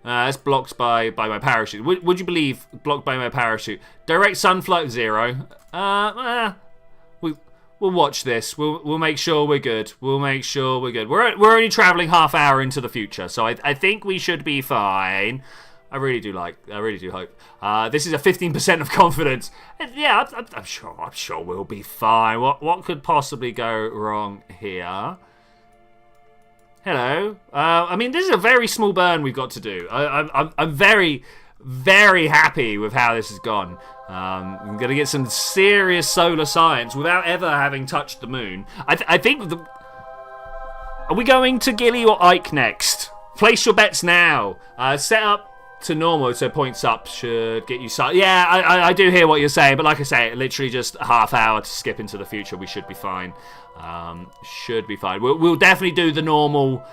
that's blocked by my parachute. Would you believe blocked by my parachute? Direct sun flight 0. We'll watch this. We'll make sure we're good. We're only traveling half hour into the future, so I think we should be fine. I really do hope. This is a 15% of confidence. Yeah, I'm sure we'll be fine. What could possibly go wrong here? Hello. I mean, this is a very small burn we've got to do. I'm very, very happy with how this has gone. I'm going to get some serious solar science without ever having touched the moon. I think... Are we going to Gilly or Ike next? Place your bets now. Set up to normal, so points up should get you... Yeah, I do hear what you're saying, but like I say, literally just a half hour to skip into the future. We should be fine. Should be fine. We'll definitely do the normal.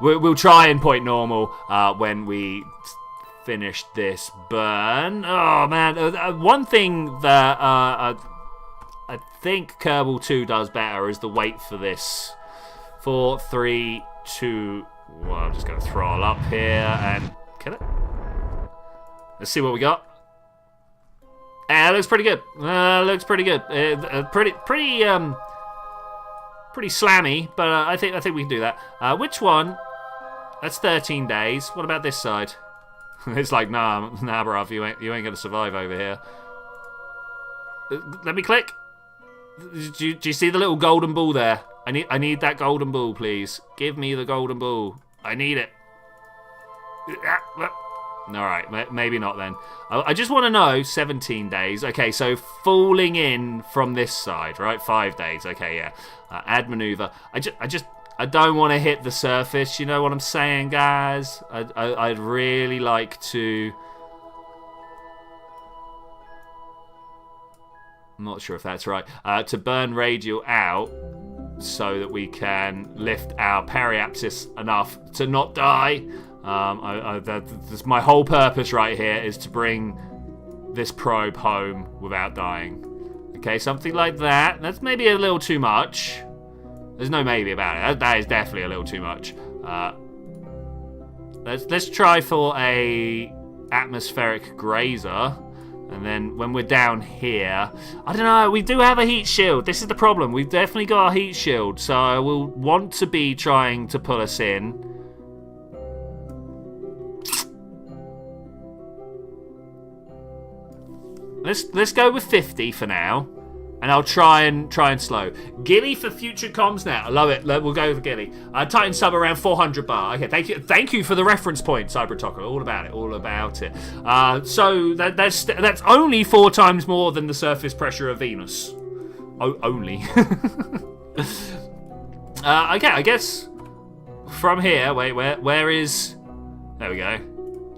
We'll try and point normal when we finish this burn. Oh man, one thing that I think Kerbal 2 does better is the wait for this. 4, 3, 2. Well, I'm just going to throttle up here and kill it. Let's see what we got. It looks pretty good. Looks pretty good. Pretty slammy, but I think we can do that. Which one? That's 13 days. What about this side? It's like, nah, bruv, you ain't gonna survive over here. Let me click. Do you see the little golden ball there? I need that golden ball, please. Give me the golden ball. I need it. Alright, maybe not then. I just want to know, 17 days. Okay, so falling in from this side, right? 5 days. Okay, yeah. Add maneuver. I don't want to hit the surface. You know what I'm saying, guys? I'd really like to... I'm not sure if that's right. To burn radial out so that we can lift our periapsis enough to not die. That's my whole purpose right here, is to bring this probe home without dying. Okay, something like that. That's maybe a little too much. There's no maybe about it. That is definitely a little too much. Let's try for a atmospheric grazer. And then when we're down here, I don't know, we do have a heat shield. This is the problem. We've definitely got a heat shield. So I will want to be trying to pull us in. Let's go with 50 for now. And I'll try and slow. Gilly for future comms now. I love it. We'll go with Gilly. Titan sub around 400 bar. Okay, thank you for the reference point, Cybertalker. All about it. So that's only 4 times more than the surface pressure of Venus. Only. Okay, I guess from here. Wait, where is? There we go.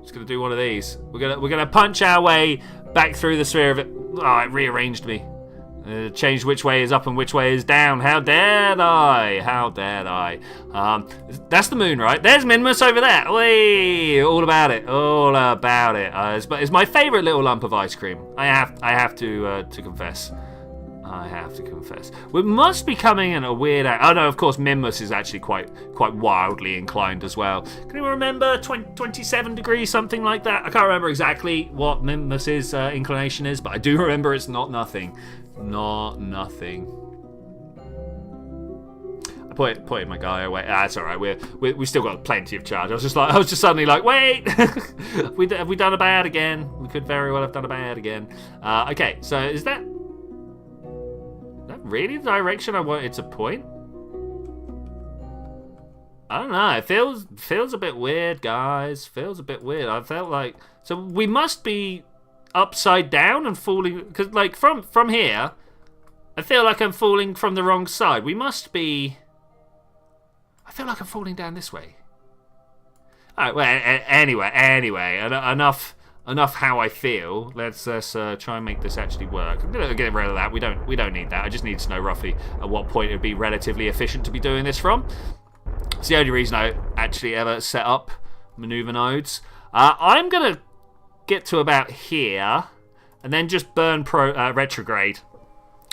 Just gonna do one of these. We're gonna punch our way back through the sphere of it. Oh, it rearranged me. Changed which way is up and which way is down. How dared I? How dared I? That's the moon, right? There's Minmus over there. Whee! All about it. All about it. It's my favourite little lump of ice cream. I have to confess. I have to confess. We must be coming in a weird... Oh no, of course, Minmus is actually quite wildly inclined as well. Can anyone remember 27 degrees, something like that? I can't remember exactly what Minmus's inclination is, but I do remember it's not nothing. Not nothing. I pointed my guy away. That's all right. We still got plenty of charge. I was just suddenly like, wait, have we done a bad again? We could very well have done a bad again. Okay, so is that really the direction I wanted to point? I don't know. It feels a bit weird, guys. Feels a bit weird. I felt like, so we must be upside down and falling, because like from here I feel like I'm falling from the wrong side. We must be... I feel like I'm falling down this way. Alright, well, anyway, enough how I feel. Let's try and make this actually work. I'm gonna get rid of that. We don't need that. I just need to know roughly at what point it would be relatively efficient to be doing this from. It's the only reason I actually ever set up maneuver nodes. I'm gonna get to about here, and then just burn retrograde.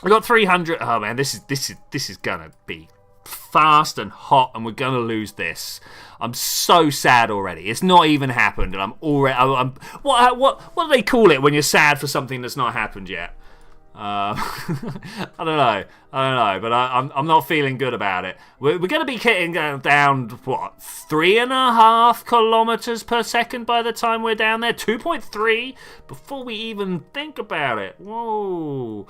I got 300. Oh man, this is gonna be fast and hot, and we're gonna lose this. I'm so sad already. It's not even happened, and I'm already. What do they call it when you're sad for something that's not happened yet? I don't know, but I'm not feeling good about it. We're going to be getting down, what, 3.5 kilometers per second by the time we're down there? 2.3 before we even think about it. Whoa.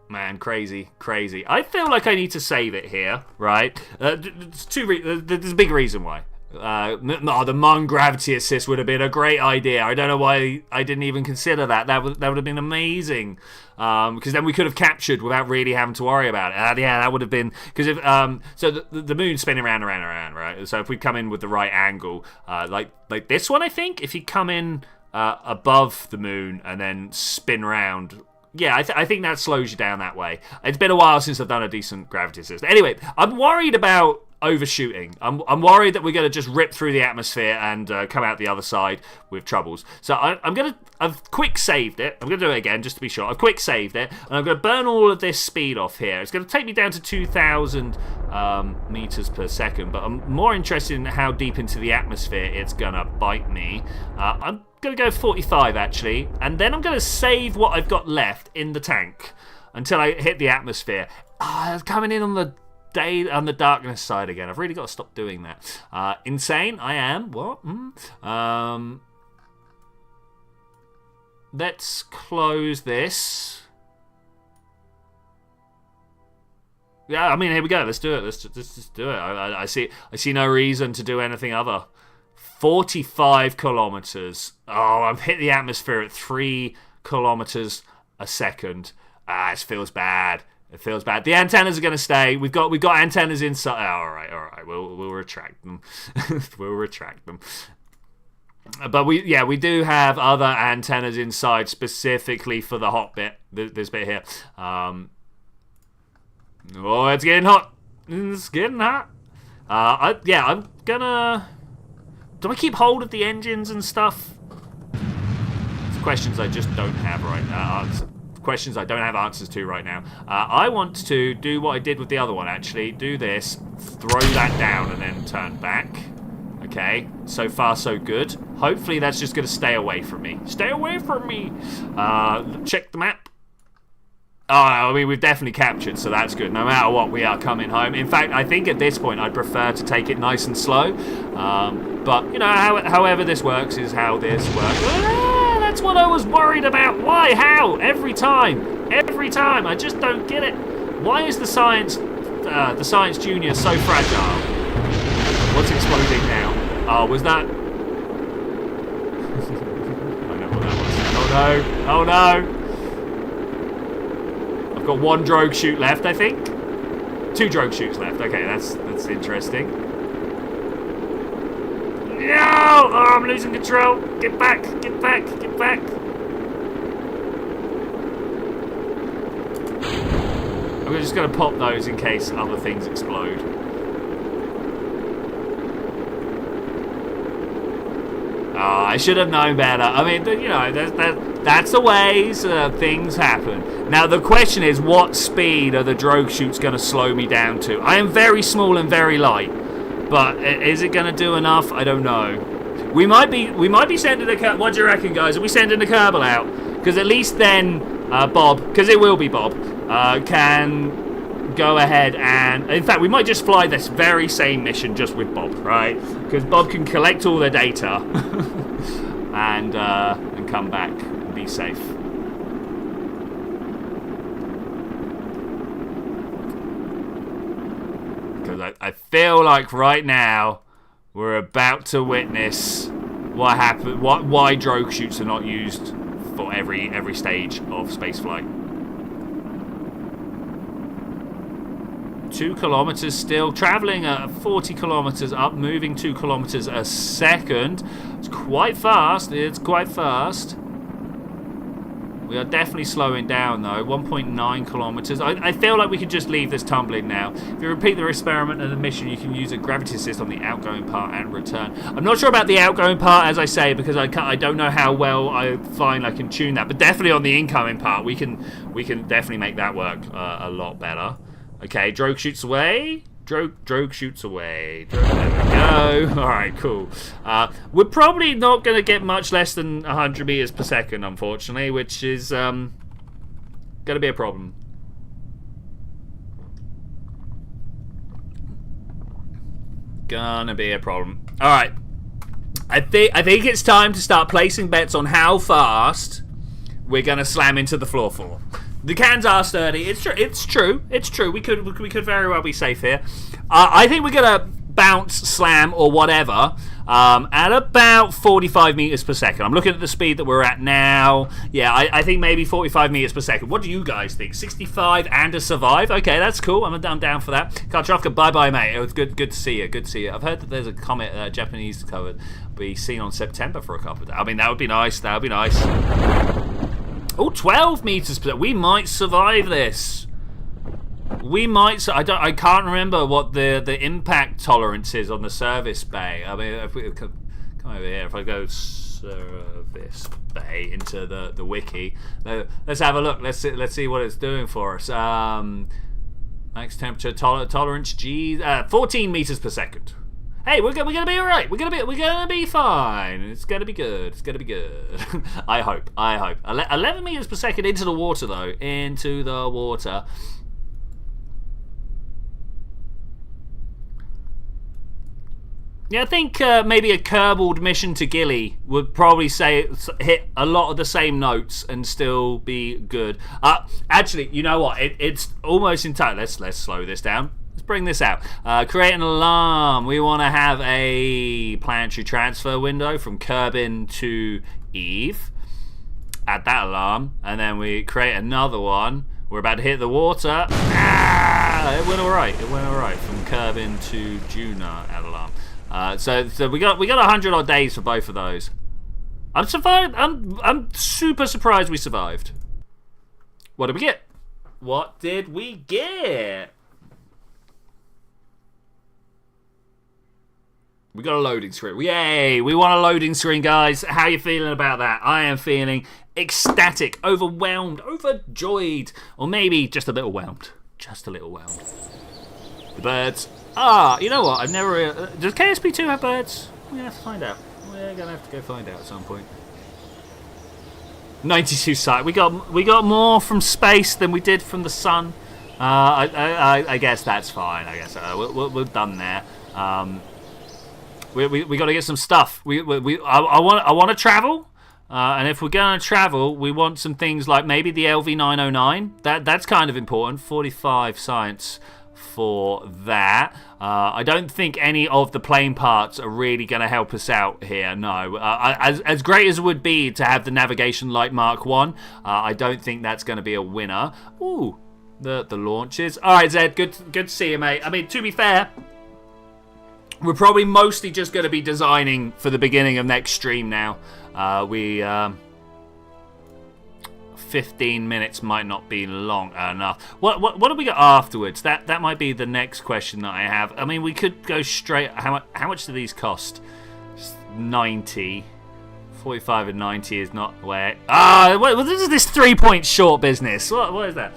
Man, crazy. I feel like I need to save it here, right? There's a big reason why. The Mon gravity assist would have been a great idea. I don't know why I didn't even consider that. That would have been amazing. Because then we could have captured without really having to worry about it. Yeah, that would have been because if so the moon's spinning around, right? So if we come in with the right angle, like this one, I think if you come in above the moon and then spin round. Yeah, I think that slows you down that way. It's been a while since I've done a decent gravity assist. Anyway, I'm worried about overshooting. I'm worried that we're going to just rip through the atmosphere and come out the other side with troubles. So I've quick saved it. I'm going to do it again just to be sure. I've quick saved it, and I'm going to burn all of this speed off here. It's going to take me down to 2,000 meters per second, but I'm more interested in how deep into the atmosphere it's going to bite me. I'm going to go 45 actually, and then I'm going to save what I've got left in the tank until I hit the atmosphere. Coming in on the darkness side again. I've really got to stop doing that. Insane, I am. What? Let's close this. Yeah, I mean, here we go. Let's do it. Let's just do it. I see no reason to do anything other. 45 kilometers. Oh, I've hit the atmosphere at 3 kilometers a second. It feels bad. It feels bad. The antennas are going to stay. We've got antennas inside. Oh, all right. We'll retract them. We'll retract them. But we do have other antennas inside specifically for the hot bit. This bit here. Oh, it's getting hot. It's getting hot. I'm gonna. Do I keep hold of the engines and stuff? It's questions I just don't have right now. Questions I don't have answers to right now. I want to do what I did with the other one, actually. Do this, throw that down, and then turn back. Okay, so far so good. Hopefully that's just going to stay away from me. Stay away from me! Check the map. Oh, I mean, we've definitely captured, so that's good. No matter what, we are coming home. In fact, I think at this point I'd prefer to take it nice and slow. But, you know, however this works is how this works. That's what I was worried about. Why? How? Every time. Every time. I just don't get it. Why is the Science Junior so fragile? What's exploding now? Oh, was that... I know what that was. Oh, no. Oh, no. I've got one drogue chute left, I think. 2 drogue chutes left. Okay, that's interesting. No! Oh, I'm losing control. Get back. Get back. Get back. I'm just going to pop those in case other things explode. Oh, I should have known better. I mean, you know, that's the ways things happen. Now, the question is, what speed are the drogue chutes going to slow me down to? I am very small and very light. But is it going to do enough? I don't know. We might be sending a Kerbal. What do you reckon, guys? Are we sending a Kerbal out? Because at least then Bob, because it will be Bob, can go ahead and... In fact, we might just fly this very same mission just with Bob, right? Because Bob can collect all the data and come back and be safe. I feel like right now we're about to witness what happened. Why drogue chutes are not used for every stage of spaceflight. 2 kilometers still traveling at 40 kilometers up, moving 2 kilometers a second. It's quite fast. It's quite fast. We are definitely slowing down though. 1.9 kilometers. I feel like we could just leave this tumbling now. If you repeat the experiment and the mission, you can use a gravity assist on the outgoing part and return. I'm not sure about the outgoing part, as I say, because I don't know how well I find I can tune that. But definitely on the incoming part, we can definitely make that work a lot better. Okay, drogue shoots away. Drogue shoots away. There we go. Alright, cool. We're probably not going to get much less than 100 meters per second, unfortunately, which is going to be a problem. Gonna be a problem. Alright. I think it's time to start placing bets on how fast we're going to slam into the floor for. The cans are sturdy. It's true. We could very well be safe here. I think we're gonna bounce, slam, or whatever at about 45 meters per second. I'm looking at the speed that we're at now. Yeah, I think maybe 45 meters per second. What do you guys think? 65 and a survive? Okay, that's cool. I'm down for that. Kachofka, bye-bye, mate. It was good to see you. Good to see you. I've heard that there's a comet, Japanese covered, be seen on September for a couple of days. I mean, that would be nice. That would be nice. Oh, 12 meters per second. We might survive this. We might. I can't remember what the impact tolerance is on the service bay. I mean, if we come over here, if I go service bay into the wiki, let's have a look. Let's see what it's doing for us. Max temperature tolerance. 14 meters per second. Hey, we're gonna be all right. We're gonna be fine. It's gonna be good. It's gonna be good. I hope. 11 meters per second into the water though. Into the water. Yeah, I think maybe a Kerbal mission to Gilly would probably hit a lot of the same notes and still be good. Actually, you know what? It's almost in time. Let's slow this down. Let's bring this out. Create an alarm. We want to have a planetary transfer window from Kerbin to Eve. Add that alarm, and then we create another one. We're about to hit the water. It went all right. From Kerbin to Juna. Add alarm. So we got 100 odd days for both of those. I'm survived. I'm super surprised we survived. What did we get? What did we get? We got a loading screen. Yay! We want a loading screen, guys. How are you feeling about that? I am feeling ecstatic, overwhelmed, overjoyed, or maybe just a little whelmed. Just a little whelmed. The birds. You know what? I've never... does KSP2 have birds? We're going to have to find out. We're going to have to go find out at some point. 92 sight. We got more from space than we did from the sun. I guess that's fine. I guess we're done there. We got to get some stuff. I want to travel. And if we're going to travel, we want some things like maybe the LV909. That's kind of important. 45 science for that. I don't think any of the plane parts are really going to help us out here. No. As great as it would be to have the navigation light Mark 1, I don't think that's going to be a winner. Ooh, the launches. All right, Zed, good to see you, mate. I mean, to be fair, we're probably mostly just going to be designing for the beginning of next stream now. 15 minutes might not be long enough. What do we got afterwards? That might be the next question that I have. I mean, we could go straight. How much do these cost? 90. 45 and 90 is not where. This is this 3-point short business. What is that?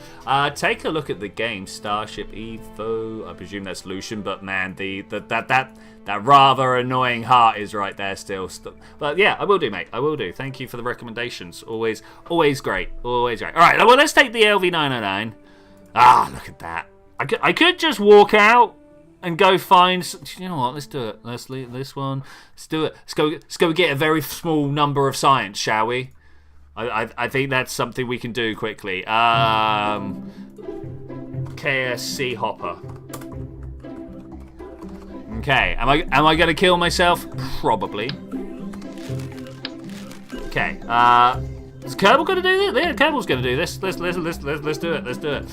Take a look at the game. Starship Evo. I presume that's Lucian, but man, that rather annoying heart is right there still. But yeah, I will do, mate. I will do. Thank you for the recommendations. Always great. Always great. All right, well, let's take the LV909. Look at that. I could just walk out and go find. You know what? Let's do it. Let's leave this one. Let's do it. Let's go get a very small number of science, shall we? I think that's something we can do quickly. KSC Hopper. Okay, am I gonna kill myself? Probably. Okay, is Kerbal gonna do this? Yeah, Kerbal's gonna do this. Let's do it. Let's do it.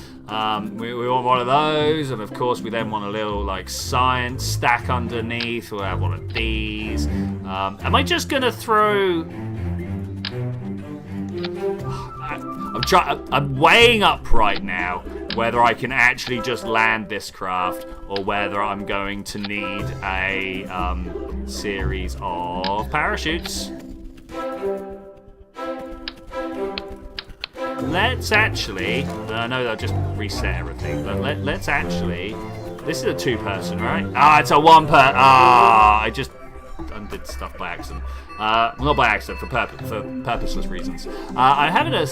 We want one of those, and of course we then want a little like science stack underneath. We'll have one of these. Am I just gonna throw? I'm weighing up right now whether I can actually just land this craft or whether I'm going to need a series of parachutes. Let's actually... I know they'll just reset everything, but let's actually... This is a 2-person, right? It's a 1-person. I just undid stuff by accident. Not by accident, for purposeless reasons. I'm having a...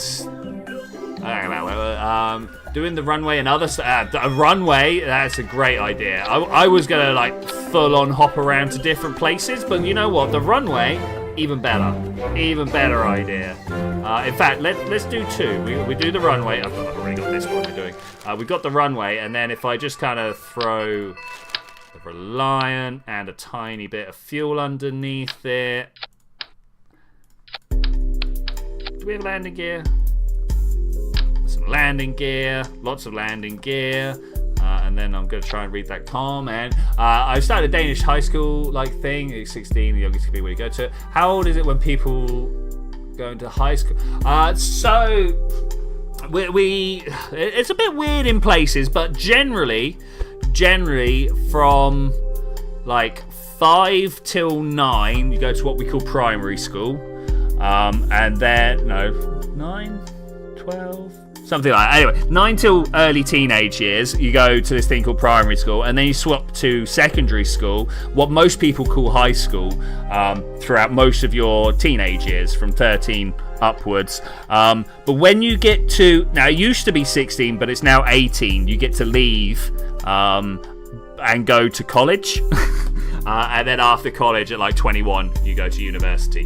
doing the runway and other a runway, that's a great idea. I was gonna like full on hop around to different places, but you know what, the runway, even better idea. In fact, let's do 2. We do the runway. I've already got this one we're doing. We've got the runway, and then if I just kind of throw Reliant, and a tiny bit of fuel underneath it. Do we have landing gear? Some landing gear, lots of landing gear. And then I'm going to try and read that comm. And I started a Danish high school thing. It's 16, the youngest can be when you go to it. How old is it when people go into high school? So it's a bit weird in places, but generally from 5 till 9, you go to what we call primary school. And then 9, 12. Something like that. Anyway, 9 till early teenage years, you go to this thing called primary school, and then you swap to secondary school, what most people call high school, throughout most of your teenage years, from 13 upwards. But when you get to, now it used to be 16, but it's now 18, you get to leave and go to college. And then after college at 21, you go to university.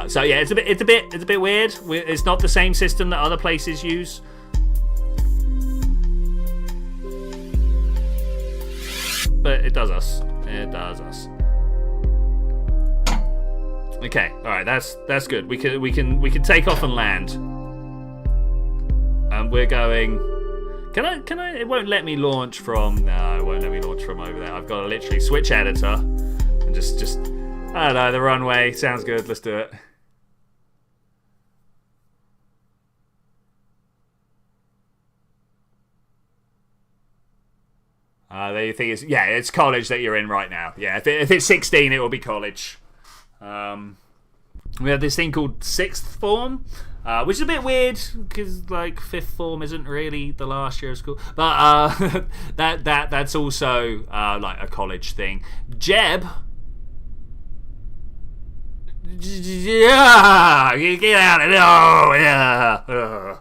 So yeah, it's a bit weird. It's not the same system that other places use. But it does us. It does us. Okay, all right, that's good. We can take off and land. And we're going. Can I? It won't let me launch from. No, it won't let me launch from over there. I've got to literally switch editor and just. I don't know. The runway sounds good. Let's do it. The thing is, yeah, it's college that you're in right now. Yeah, if it's 16, it will be college. We have this thing called sixth form, which is a bit weird because fifth form isn't really the last year of school, but that's also a college thing. Jeb. Yeah, get out of there! Oh, yeah.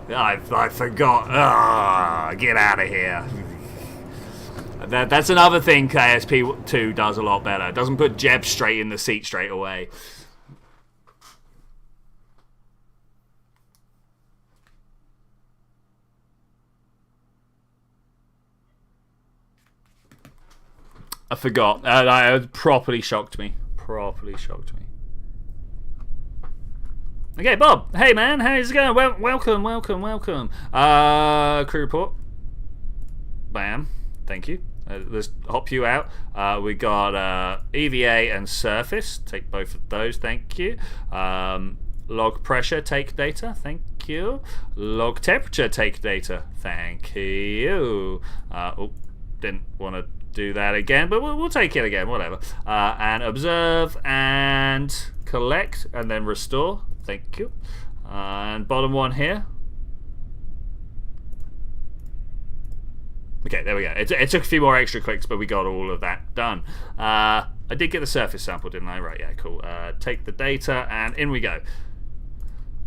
I forgot. Get out of here. That's another thing KSP2 does a lot better. It doesn't put Jeb straight in the seat straight away. I forgot. It properly shocked me. Okay, Bob. Hey, man. How's it going? Welcome. Crew report. Bam. Thank you. Let's hop you out. We got EVA and surface. Take both of those. Thank you. Log pressure. Take data. Thank you. Log temperature. Take data. Thank you. Didn't want to do that again, but we'll take it again, whatever. And observe and collect and then restore. Thank you. And bottom one here. Okay, there we go. It took a few more extra clicks, but we got all of that done. I did get the surface sample, didn't I? Right, yeah, cool. Take the data and in we go.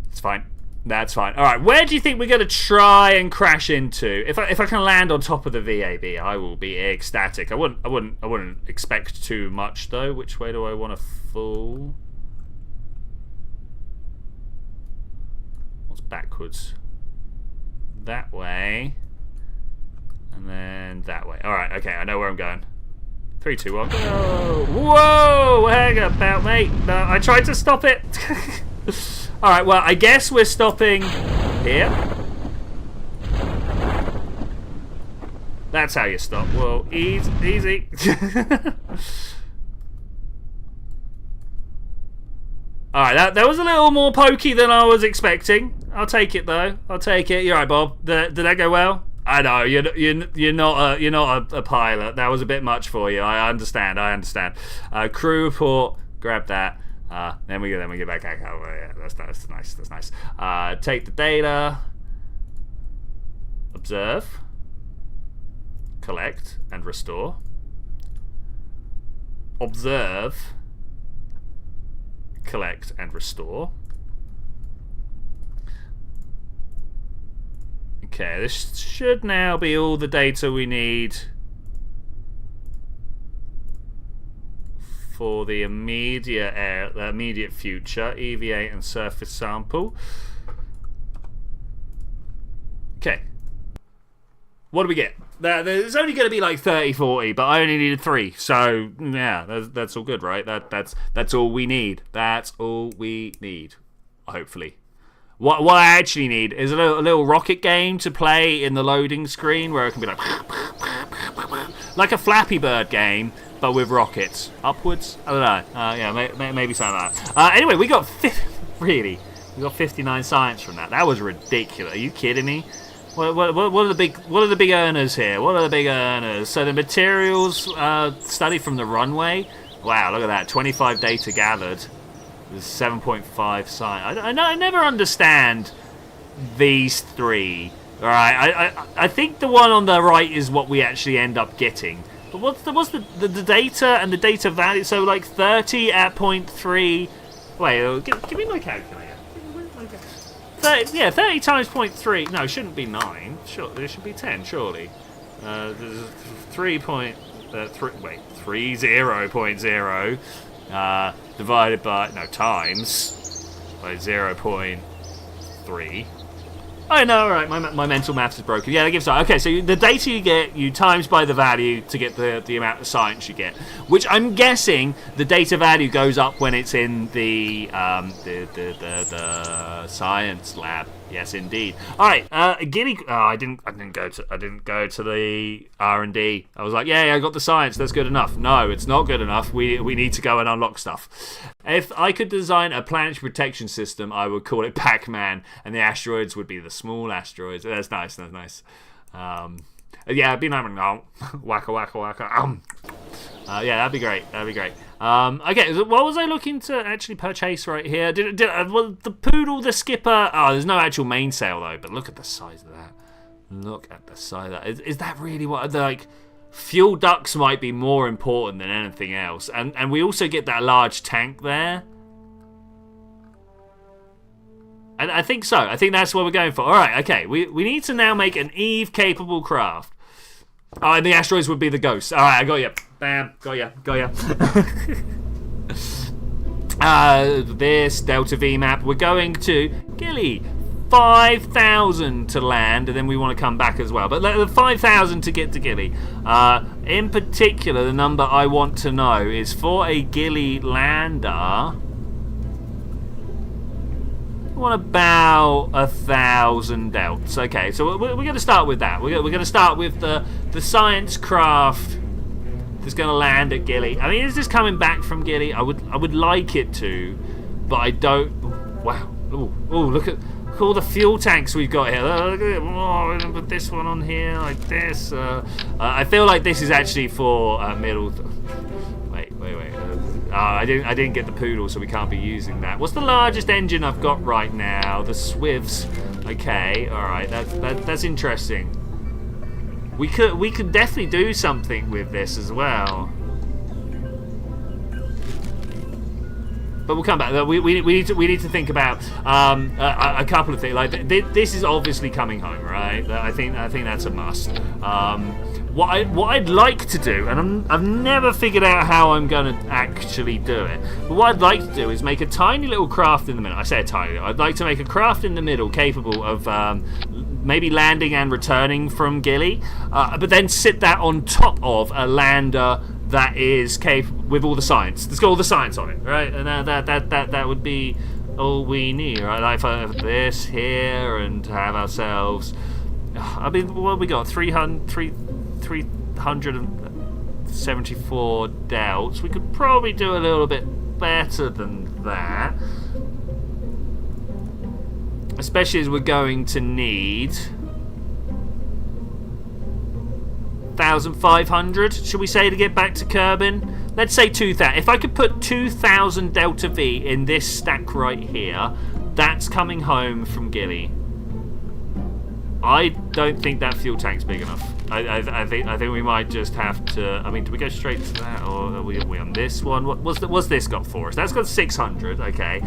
It's fine. That's fine. All right, where do you think we're going to try and crash into? If I can land on top of the VAB, I will be ecstatic. I wouldn't expect too much though. Which way do I want to fall? What's backwards? That way, and then that way. All right. Okay, I know where I'm going. 3, 2, 1. Go! Whoa! Hang about, mate. No, I tried to stop it. Alright, well, I guess we're stopping here. That's how you stop. Whoa, easy. Alright, that was a little more pokey than I was expecting. I'll take it, though. I'll take it. You're right, Bob. Did that go well? I know, you're not a pilot. That was a bit much for you. I understand. Crew report, grab that. Then we get back out. Oh, yeah, that's nice. Take the data, observe, collect, and restore. Observe, collect, and restore. Okay, this should now be all the data we need for the immediate future, EVA and surface sample. Okay. What do we get? There's only going to be like 30, 40, but I only needed 3. So, yeah, that's all good, right? That's all we need. That's all we need, hopefully. What I actually need is a little rocket game to play in the loading screen where it can be like a Flappy Bird game, but with rockets. Upwards? I don't know. Yeah, maybe something like that. Anyway, we got 59 science from that. That was ridiculous. Are you kidding me? What are the big earners here? What are the big earners? So the materials study from the runway. Wow, look at that. 25 data gathered. There's 7.5 science. I never understand these 3. All right, I think the one on the right is what we actually end up getting. But what's the data and the data value? So like 30 at 0.3. Wait, give me my calculator. 30 times 0.3. No, it shouldn't be 9. Sure, it should be 10, surely. 30.0 divided by, times by 0.3. Oh, no, alright, my mental maths is broken. Yeah, that gives that. Okay, so the data you get, you times by the value to get the amount of science you get. Which I'm guessing the data value goes up when it's in the science lab. Yes, indeed. All right, Guinea. Oh, I didn't go to the R&D. I was like, yeah, I got the science. That's good enough. No, it's not good enough. We need to go and unlock stuff. If I could design a planetary protection system, I would call it Pac-Man, and the asteroids would be the small asteroids. That's nice. That's nice. Yeah, it'd be nice. Waka waka waka. Yeah, that'd be great. Okay, so what was I looking to actually purchase right here? Well, the Poodle, the Skipper. Oh, there's no actual mainsail though. But look at the size of that. Look at the size of that. Is that really what? Like, fuel ducts might be more important than anything else, and we also get that large tank there. And I think so. I think that's what we're going for. All right. Okay. We need to now make an Eve-capable craft. Oh, and the asteroids would be the ghosts. All right, I got you. Bam, got you. This Delta V map, we're going to Gilly. 5,000 to land, and then we want to come back as well. But 5,000 to get to Gilly. In particular, the number I want to know is for a Gilly lander. Want about 1,000 delts. Okay, so we're going to start with that. We're going to start with the science craft that's going to land at Gilly. I mean, is this coming back from Gilly? I would like it to, but I don't. Wow. Oh, look at all the fuel tanks we've got here. Look at it. Oh, put this one on here like this. I feel like this is actually for middle. Wait. I didn't get the Poodle, so we can't be using that. What's the largest engine I've got right now? The Swifts. Okay, all right. That's interesting. We could definitely do something with this as well. But we'll come back. We need to think about a couple of things. Like this is obviously coming home, right? I think that's a must. What I'd like to do, and I've never figured out how I'm going to actually do it, but what I'd like to do is make a tiny little craft in the middle. I say a tiny little. I'd like to make a craft in the middle capable of maybe landing and returning from Gilly, but then sit that on top of a lander that is capable with all the science. That's got all the science on it, right? And that would be all we need, right? Like for this here and have ourselves. I mean, what have we got? 374 delts. We could probably do a little bit better than that. Especially as we're going to need 1,500, should we say, to get back to Kerbin? Let's say 2,000. If I could put 2,000 Delta V in this stack right here, that's coming home from Gilly. I don't think that fuel tank's big enough. I think we might just have to. I mean, do we go straight to that, or are we on this one? What's this got for us? That's got 600. Okay.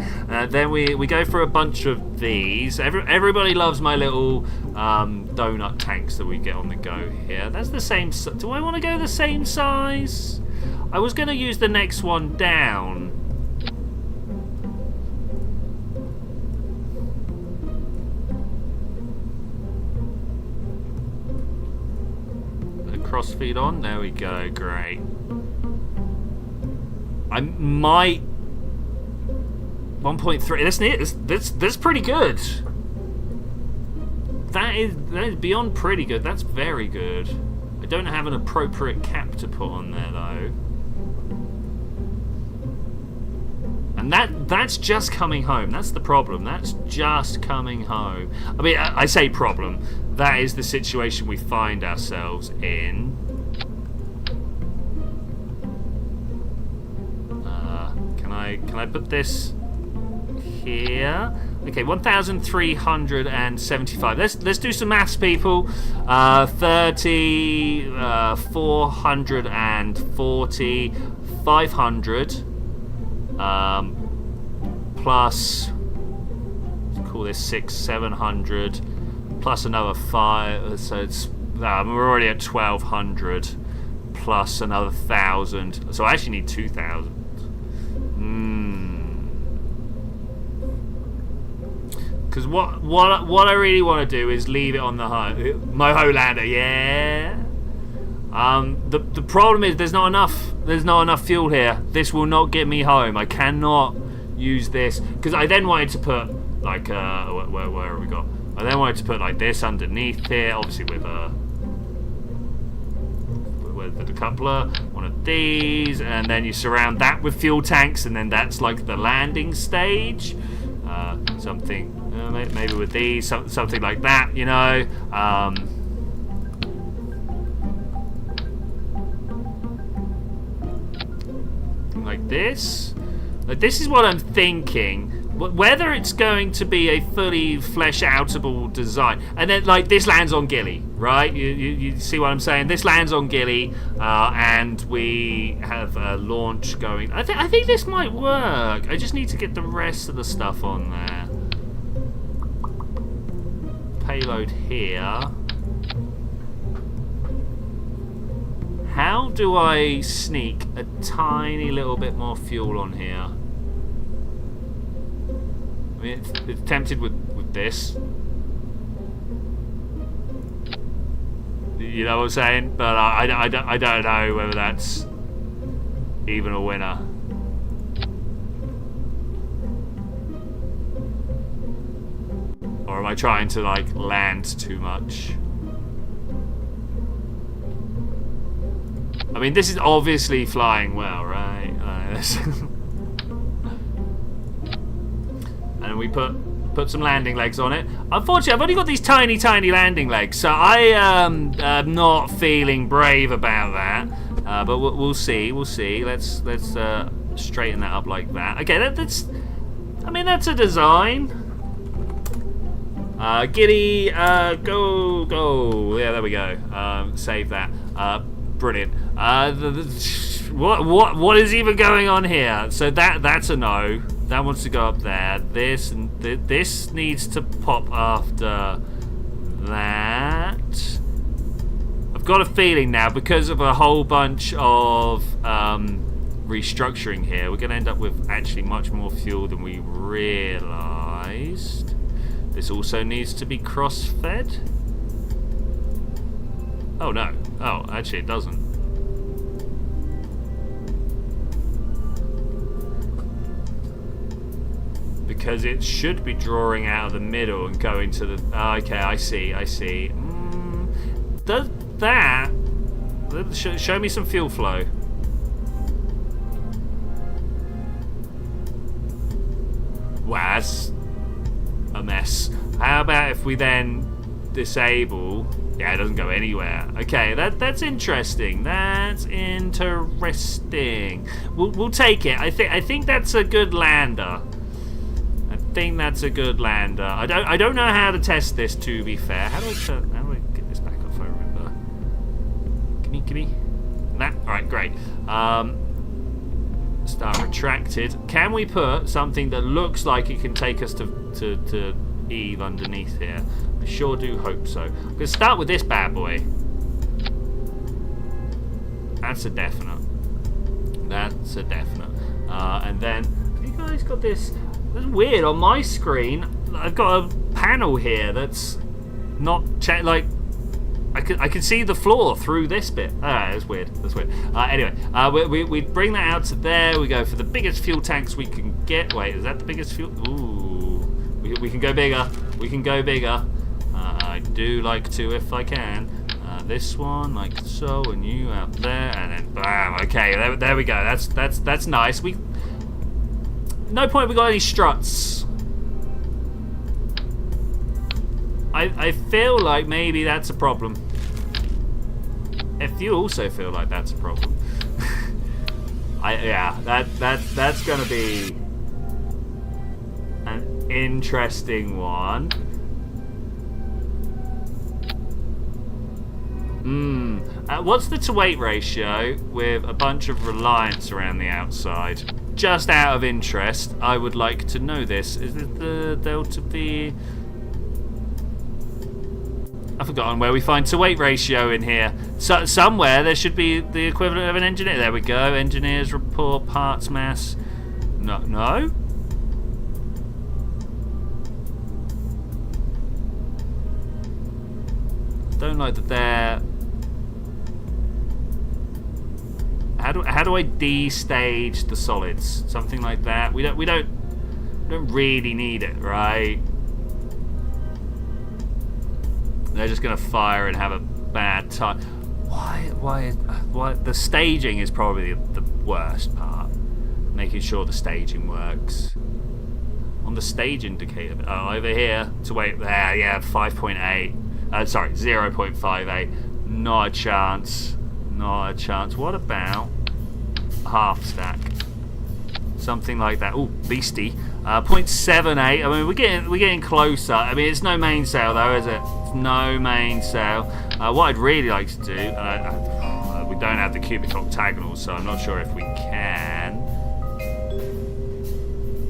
Then we go for a bunch of these. Everybody loves my little donut tanks that we get on the go here. That's the same. Do I want to go the same size? I was going to use the next one down. cross feed on. There we go. Great. I might 1.3. That's pretty good. That is beyond pretty good. That's very good. I don't have an appropriate cap to put on there though. And that's just coming home. That's the problem. That's just coming home. I mean, I say problem. That is the situation we find ourselves in. Can I put this here? Okay, 1,375. Let's do some maths, people. 30, 440, 500. Plus, let's call this 700, plus another 5, so it's we're already at 1,200, plus another 1,000. So I actually need 2,000. Because what I really want to do is leave it on the Moho lander. Yeah. The problem is there's not enough fuel here. This will not get me home. I cannot use this because I then wanted to put like where have we got? I then wanted to put like this underneath here, obviously with the decoupler, one of these, and then you surround that with fuel tanks, and then that's like the landing stage. Something maybe with these, something like that, you know. Like this. Like this is what I'm thinking. Whether it's going to be a fully flesh-outable design, and then like this lands on Gilly, right? You see what I'm saying? This lands on Gilly, and we have a launch going. I think this might work. I just need to get the rest of the stuff on there. Payload here. How do I sneak a tiny little bit more fuel on here? I mean, it's tempted with this. You know what I'm saying? But I don't know whether that's even a winner. Or am I trying to like land too much? I mean, this is obviously flying well, right? And we put some landing legs on it. Unfortunately, I've only got these tiny landing legs, so I am not feeling brave about that. But we'll see. We'll see. Let's straighten that up like that. Okay, that's. I mean, that's a design. Giddy, go. Yeah, there we go. Save that. Brilliant. What is even going on here? So that's a no. That wants to go up there. This and this needs to pop after that. I've got a feeling now, because of a whole bunch of restructuring here, we're going to end up with actually much more fuel than we realised. This also needs to be cross-fed. Oh no. Oh, actually it doesn't. Because it should be drawing out of the middle and going to the... Oh, okay, I see. Does that... Show me some fuel flow. Wow, that's a mess. How about if we then disable... Yeah, it doesn't go anywhere. Okay, that's interesting. That's interesting. We'll take it. I think that's a good lander. I don't know how to test this, to be fair. How do I get this back up if I remember? Gimme. That. Alright, great. Start retracted. Can we put something that looks like it can take us to Eve underneath here? I sure do hope so. I'm going to start with this bad boy. That's a definite. And then, have you guys got this? That's weird. On my screen, I've got a panel here that's not like I can see the floor through this bit. Ah, that's weird. That's weird. Anyway, we bring that out to there. We go for the biggest fuel tanks we can get. Wait, is that the biggest fuel? Ooh, we can go bigger. We can go bigger. I do like to if I can. This one like so, and you out there, and then bam. Okay, there we go. That's nice. No point we got any struts. I feel like maybe that's a problem. If you also feel like that's a problem, yeah, that's gonna be an interesting one. What's the to-weight ratio with a bunch of reliance around the outside? Just out of interest, I would like to know this. Is it the delta V? I've forgotten where we find to-weight ratio in here. So, somewhere there should be the equivalent of an engineer. There we go. Engineers report parts mass. No? Don't like that they're... How do I de-stage the solids? Something like that. We don't really need it, right? They're just gonna fire and have a bad time. Why? The staging is probably the worst part. Making sure the staging works. On the stage indicator, over here. To wait there, yeah, 5.8. Sorry, 0.58. Not a chance. Not a chance. What about half stack? Something like that. Ooh, beastie. 0.78. I mean, we're getting closer. I mean, it's no mainsail though, is it? It's no mainsail. What I'd really like to do, we don't have the cubic octagonals, so I'm not sure if we can.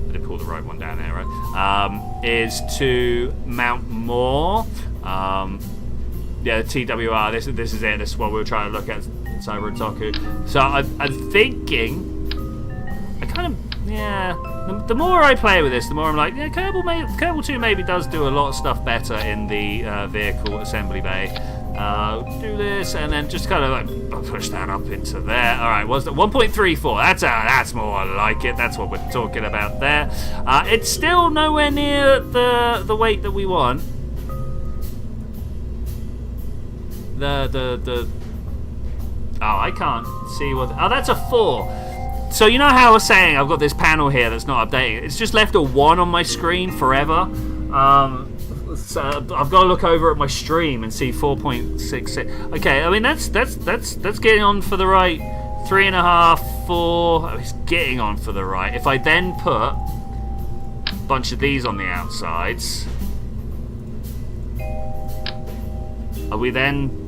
I did pull the right one down there, right? Is to mount more. Yeah, TWR. This is it. This is what we were trying to look at. Cyber Otaku. So I'm thinking. I kind of, yeah. The more I play with this, the more I'm like, yeah, Kerbal 2 maybe does do a lot of stuff better in the vehicle assembly bay. Do this and then just kind of like push that up into there. All right, what's that? 1.34. That's more like it. That's what we're talking about there. It's still nowhere near the weight that we want. Oh, I can't see what. Oh, that's a 4. So you know how I was saying I've got this panel here that's not updating. It's just left a 1 on my screen forever. So I've got to look over at my stream and see 4.66. Okay, I mean that's getting on for the right. 3.5, 4. Oh, it's getting on for the right. If I then put a bunch of these on the outsides, are we then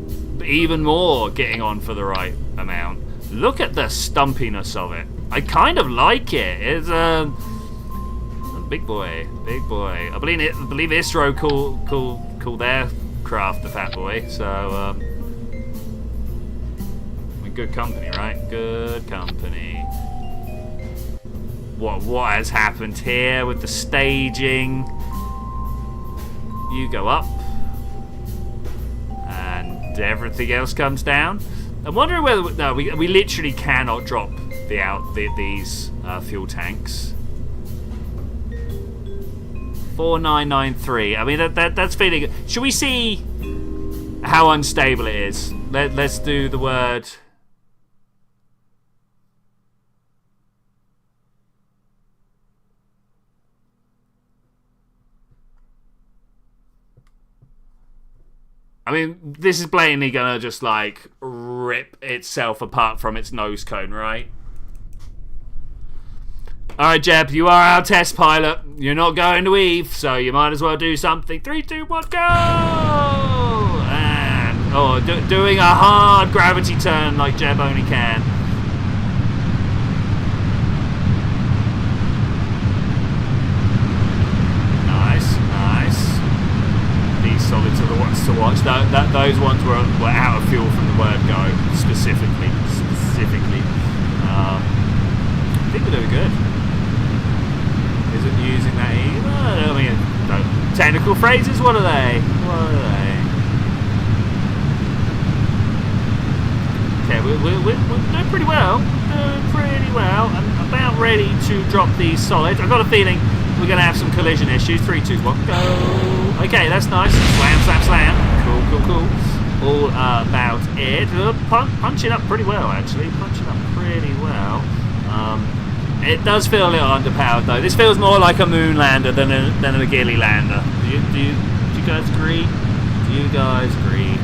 even more getting on for the right amount? Look at the stumpiness of it. I kind of like it. It's a big boy. I believe Istro call their craft the Fat Boy. So I mean, good company, right? Good company. What has happened here with the staging? You go up, and everything else comes down. I'm wondering whether we literally cannot drop these fuel tanks. 4993. I mean that's feeling good. Should we see how unstable it is? Let's do the word. I mean, this is blatantly gonna just like rip itself apart from its nose cone, right? Alright, Jeb, you are our test pilot. You're not going to Eve, so you might as well do something. 3, 2, 1, go! And doing a hard gravity turn like Jeb only can. Solids are the ones to watch. Those ones were out of fuel from the word go, specifically. I think we're doing good. Isn't using that either. I mean, technical phrases. What are they? yeah, we're doing pretty well. Doing pretty well. I'm about ready to drop these solids. I've got a feeling we're going to have some collision issues. 3, 2, 1, go. Okay, that's nice. Slam, slam, slam. Cool. All about it. Punching up pretty well, actually. Punching up pretty well. It does feel a little underpowered, though. This feels more like a moon lander than a ghillie lander. Do you guys agree? Do you guys agree?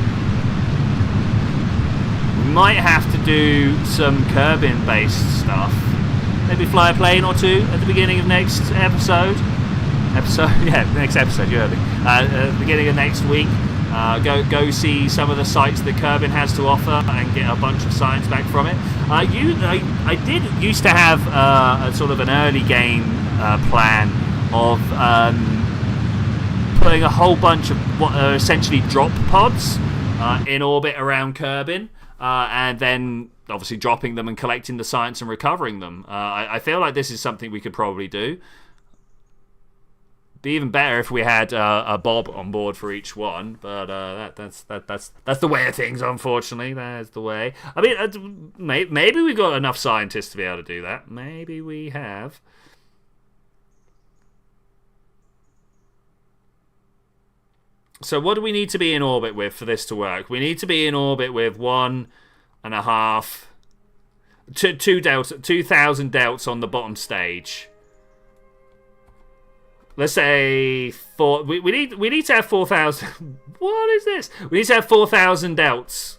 We might have to do some Kerbin-based stuff. Maybe fly a plane or two at the beginning of next episode. Yeah, next episode, you heard me. At the beginning of next week. Go see some of the sites that Kerbin has to offer and get a bunch of science back from it. I did used to have a sort of an early game plan of putting a whole bunch of what are essentially drop pods in orbit around Kerbin, and then obviously dropping them and collecting the science and recovering them. I feel like this is something we could probably do. Be even better if we had a Bob on board for each one, but that's the way of things. Unfortunately, that's the way. I mean, maybe we've got enough scientists to be able to do that. Maybe we have. So, what do we need to be in orbit with for this to work? We need to be in orbit with 1.5, 2,000 delts on the bottom stage. Let's say 4. We need to have 4,000. What is this? We need to have 4,000 delts.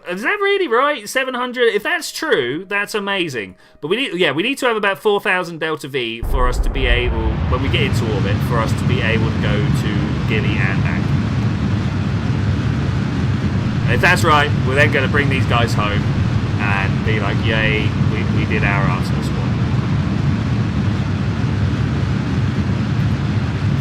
Is that really right? 700. If that's true, that's amazing. But we need to have about 4,000 delta V for us to be able, when we get into orbit, for us to be able to go to Gilly and back. And if that's right, we're then going to bring these guys home and be like, yay, we did our Arsenal squad.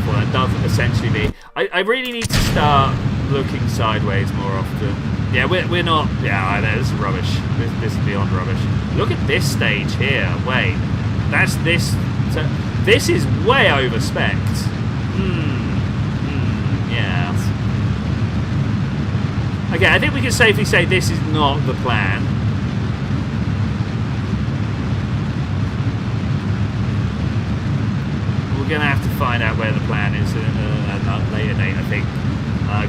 Well, that does essentially be... I really need to start looking sideways more often. Yeah, we're not... Yeah, I know, this is rubbish. This is beyond rubbish. Look at this stage here. Wait. That's this... So, this is way over spec. Yeah. Okay, I think we can safely say this is not the plan. We're going to have to find out where the plan is at a later date, I think.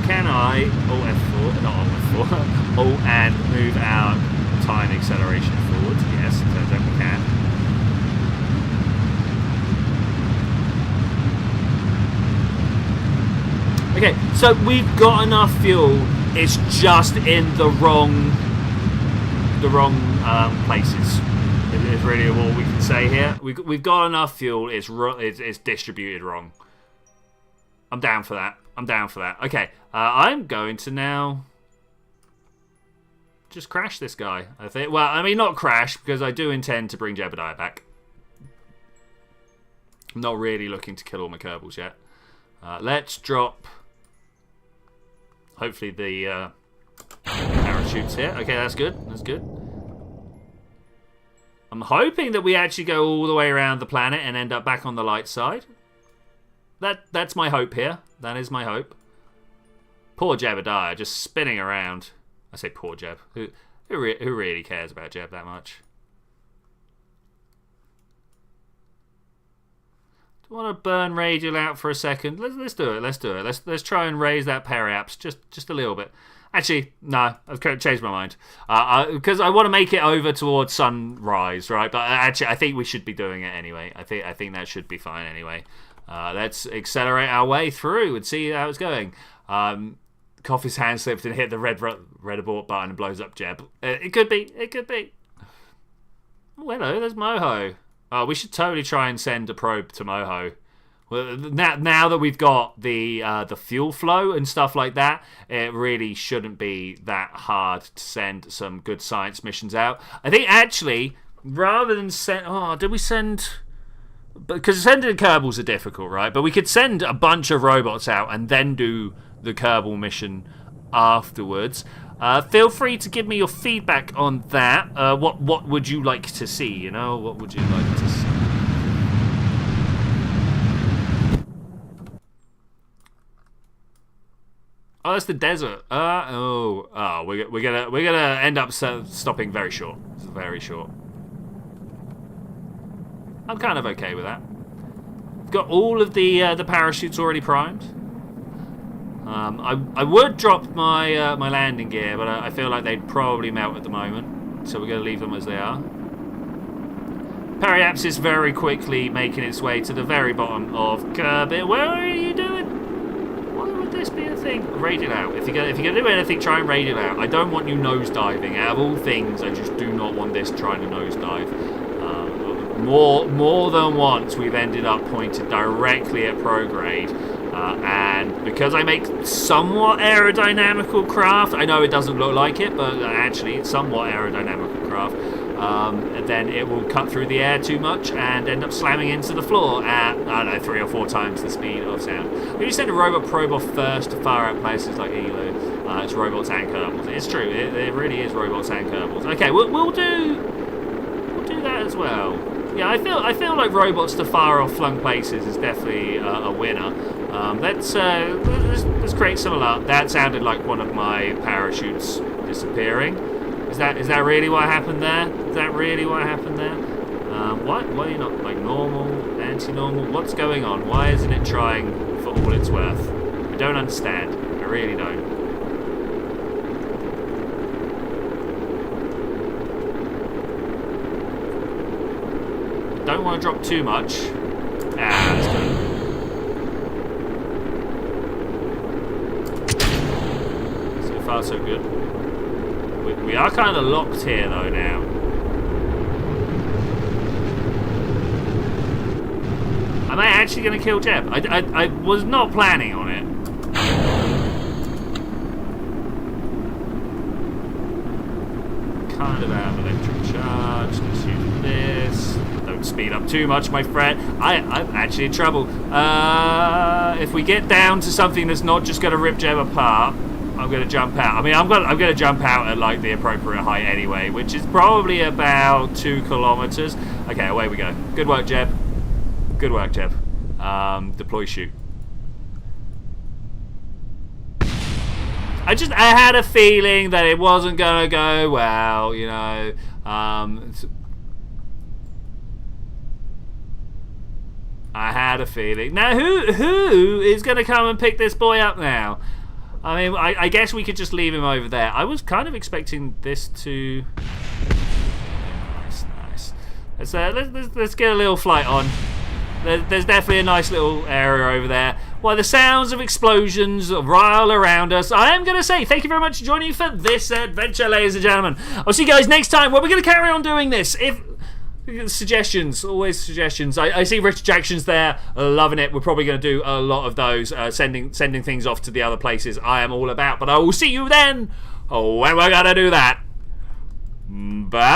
Can I... Alt F4, not Alt F4. Alt and move our time acceleration forward. Yes, turns out we can. Okay, so we've got enough fuel. It's just in the wrong places. Is really all we can say here. We've got enough fuel. It's distributed wrong. I'm down for that. Okay, I'm going to now just crash this guy, I think. Well, I mean, not crash, because I do intend to bring Jebediah back. I'm not really looking to kill all my Kerbals yet. Let's drop... Hopefully the parachutes here. Okay, that's good. I'm hoping that we actually go all the way around the planet and end up back on the light side. That's my hope here. That is my hope. Poor Jebediah, just spinning around. I say poor Jeb. Who really cares about Jeb that much? Do you want to burn radial out for a second? Let's do it. Let's let's try and raise that periaps just a little bit. Actually, no, I've changed my mind because I want to make it over towards sunrise, right? But actually, I think we should be doing it anyway. I think that should be fine anyway. Let's accelerate our way through and see how it's going. Coffee's hand slipped and hit the red abort button and blows up Jeb. It could be. Oh, hello, there's Moho. We should totally try and send a probe to Moho. Well, now that we've got the fuel flow and stuff like that, it really shouldn't be that hard to send some good science missions out. I think actually, rather than send... Oh, did we send... Because sending Kerbals are difficult, right? But we could send a bunch of robots out and then do the Kerbal mission afterwards. Feel free to give me your feedback on that. What would you like to see? You know, what would you like to see? Oh, that's the desert. We're gonna end up stopping very short. Very short. I'm kind of okay with that. Got all of the parachutes already primed. I would drop my my landing gear, but I feel like they'd probably melt at the moment, so we're gonna leave them as they are. Periapsis very quickly making its way to the very bottom of Kerbal. Where are you doing? Why would this be a thing? Raid it out. If you're gonna do anything, try and raid it out. I don't want you nosediving. Out of all things, I just do not want this trying to nosedive. More than once, we've ended up pointed directly at prograde. And because I make somewhat aerodynamical craft, I know it doesn't look like it, but actually it's somewhat aerodynamical craft, then it will cut through the air too much and end up slamming into the floor at, I don't know, 3 or 4 times the speed of sound. When you send a robot probe off first to fire out places like Elu, it's robots and Kerbals. It's true, it really is robots and Kerbals. Okay, we'll do that as well. Yeah, I feel like robots to fire off flung places is definitely a winner. Let's create some alarm. That sounded like one of my parachutes disappearing. Is that really what happened there? Is that really what happened there? What? Why are you not like normal, anti-normal? What's going on? Why isn't it trying for all it's worth? I don't understand. I really don't. Don't want to drop too much. That's good. So far, so good. We are kind of locked here, though, now. Am I actually going to kill Jeb? I was not planning on it. Kind of out of electric charge. Let's use this. Don't speed up too much, my friend. I'm actually in trouble. If we get down to something that's not just going to rip Jeb apart, I'm going to jump out. I mean, I'm going to jump out at like the appropriate height anyway, which is probably about 2 kilometers. Okay, away we go. Good work, Jeb. Good work, Jeb. Deploy shoot. I had a feeling that it wasn't going to go well, you know. I had a feeling. Now, who is going to come and pick this boy up now? I mean, I guess we could just leave him over there. I was kind of expecting this to... Nice. Let's get a little flight on. There's definitely a nice little area over there. While the sounds of explosions rile around us, I am going to say thank you very much for joining me for this adventure, ladies and gentlemen. I'll see you guys next time where we're going to carry on doing this. If suggestions, always suggestions. I see Richard Jackson's there, loving it. We're probably going to do a lot of those, sending things off to the other places I am all about. But I will see you then when we're going to do that. Bye.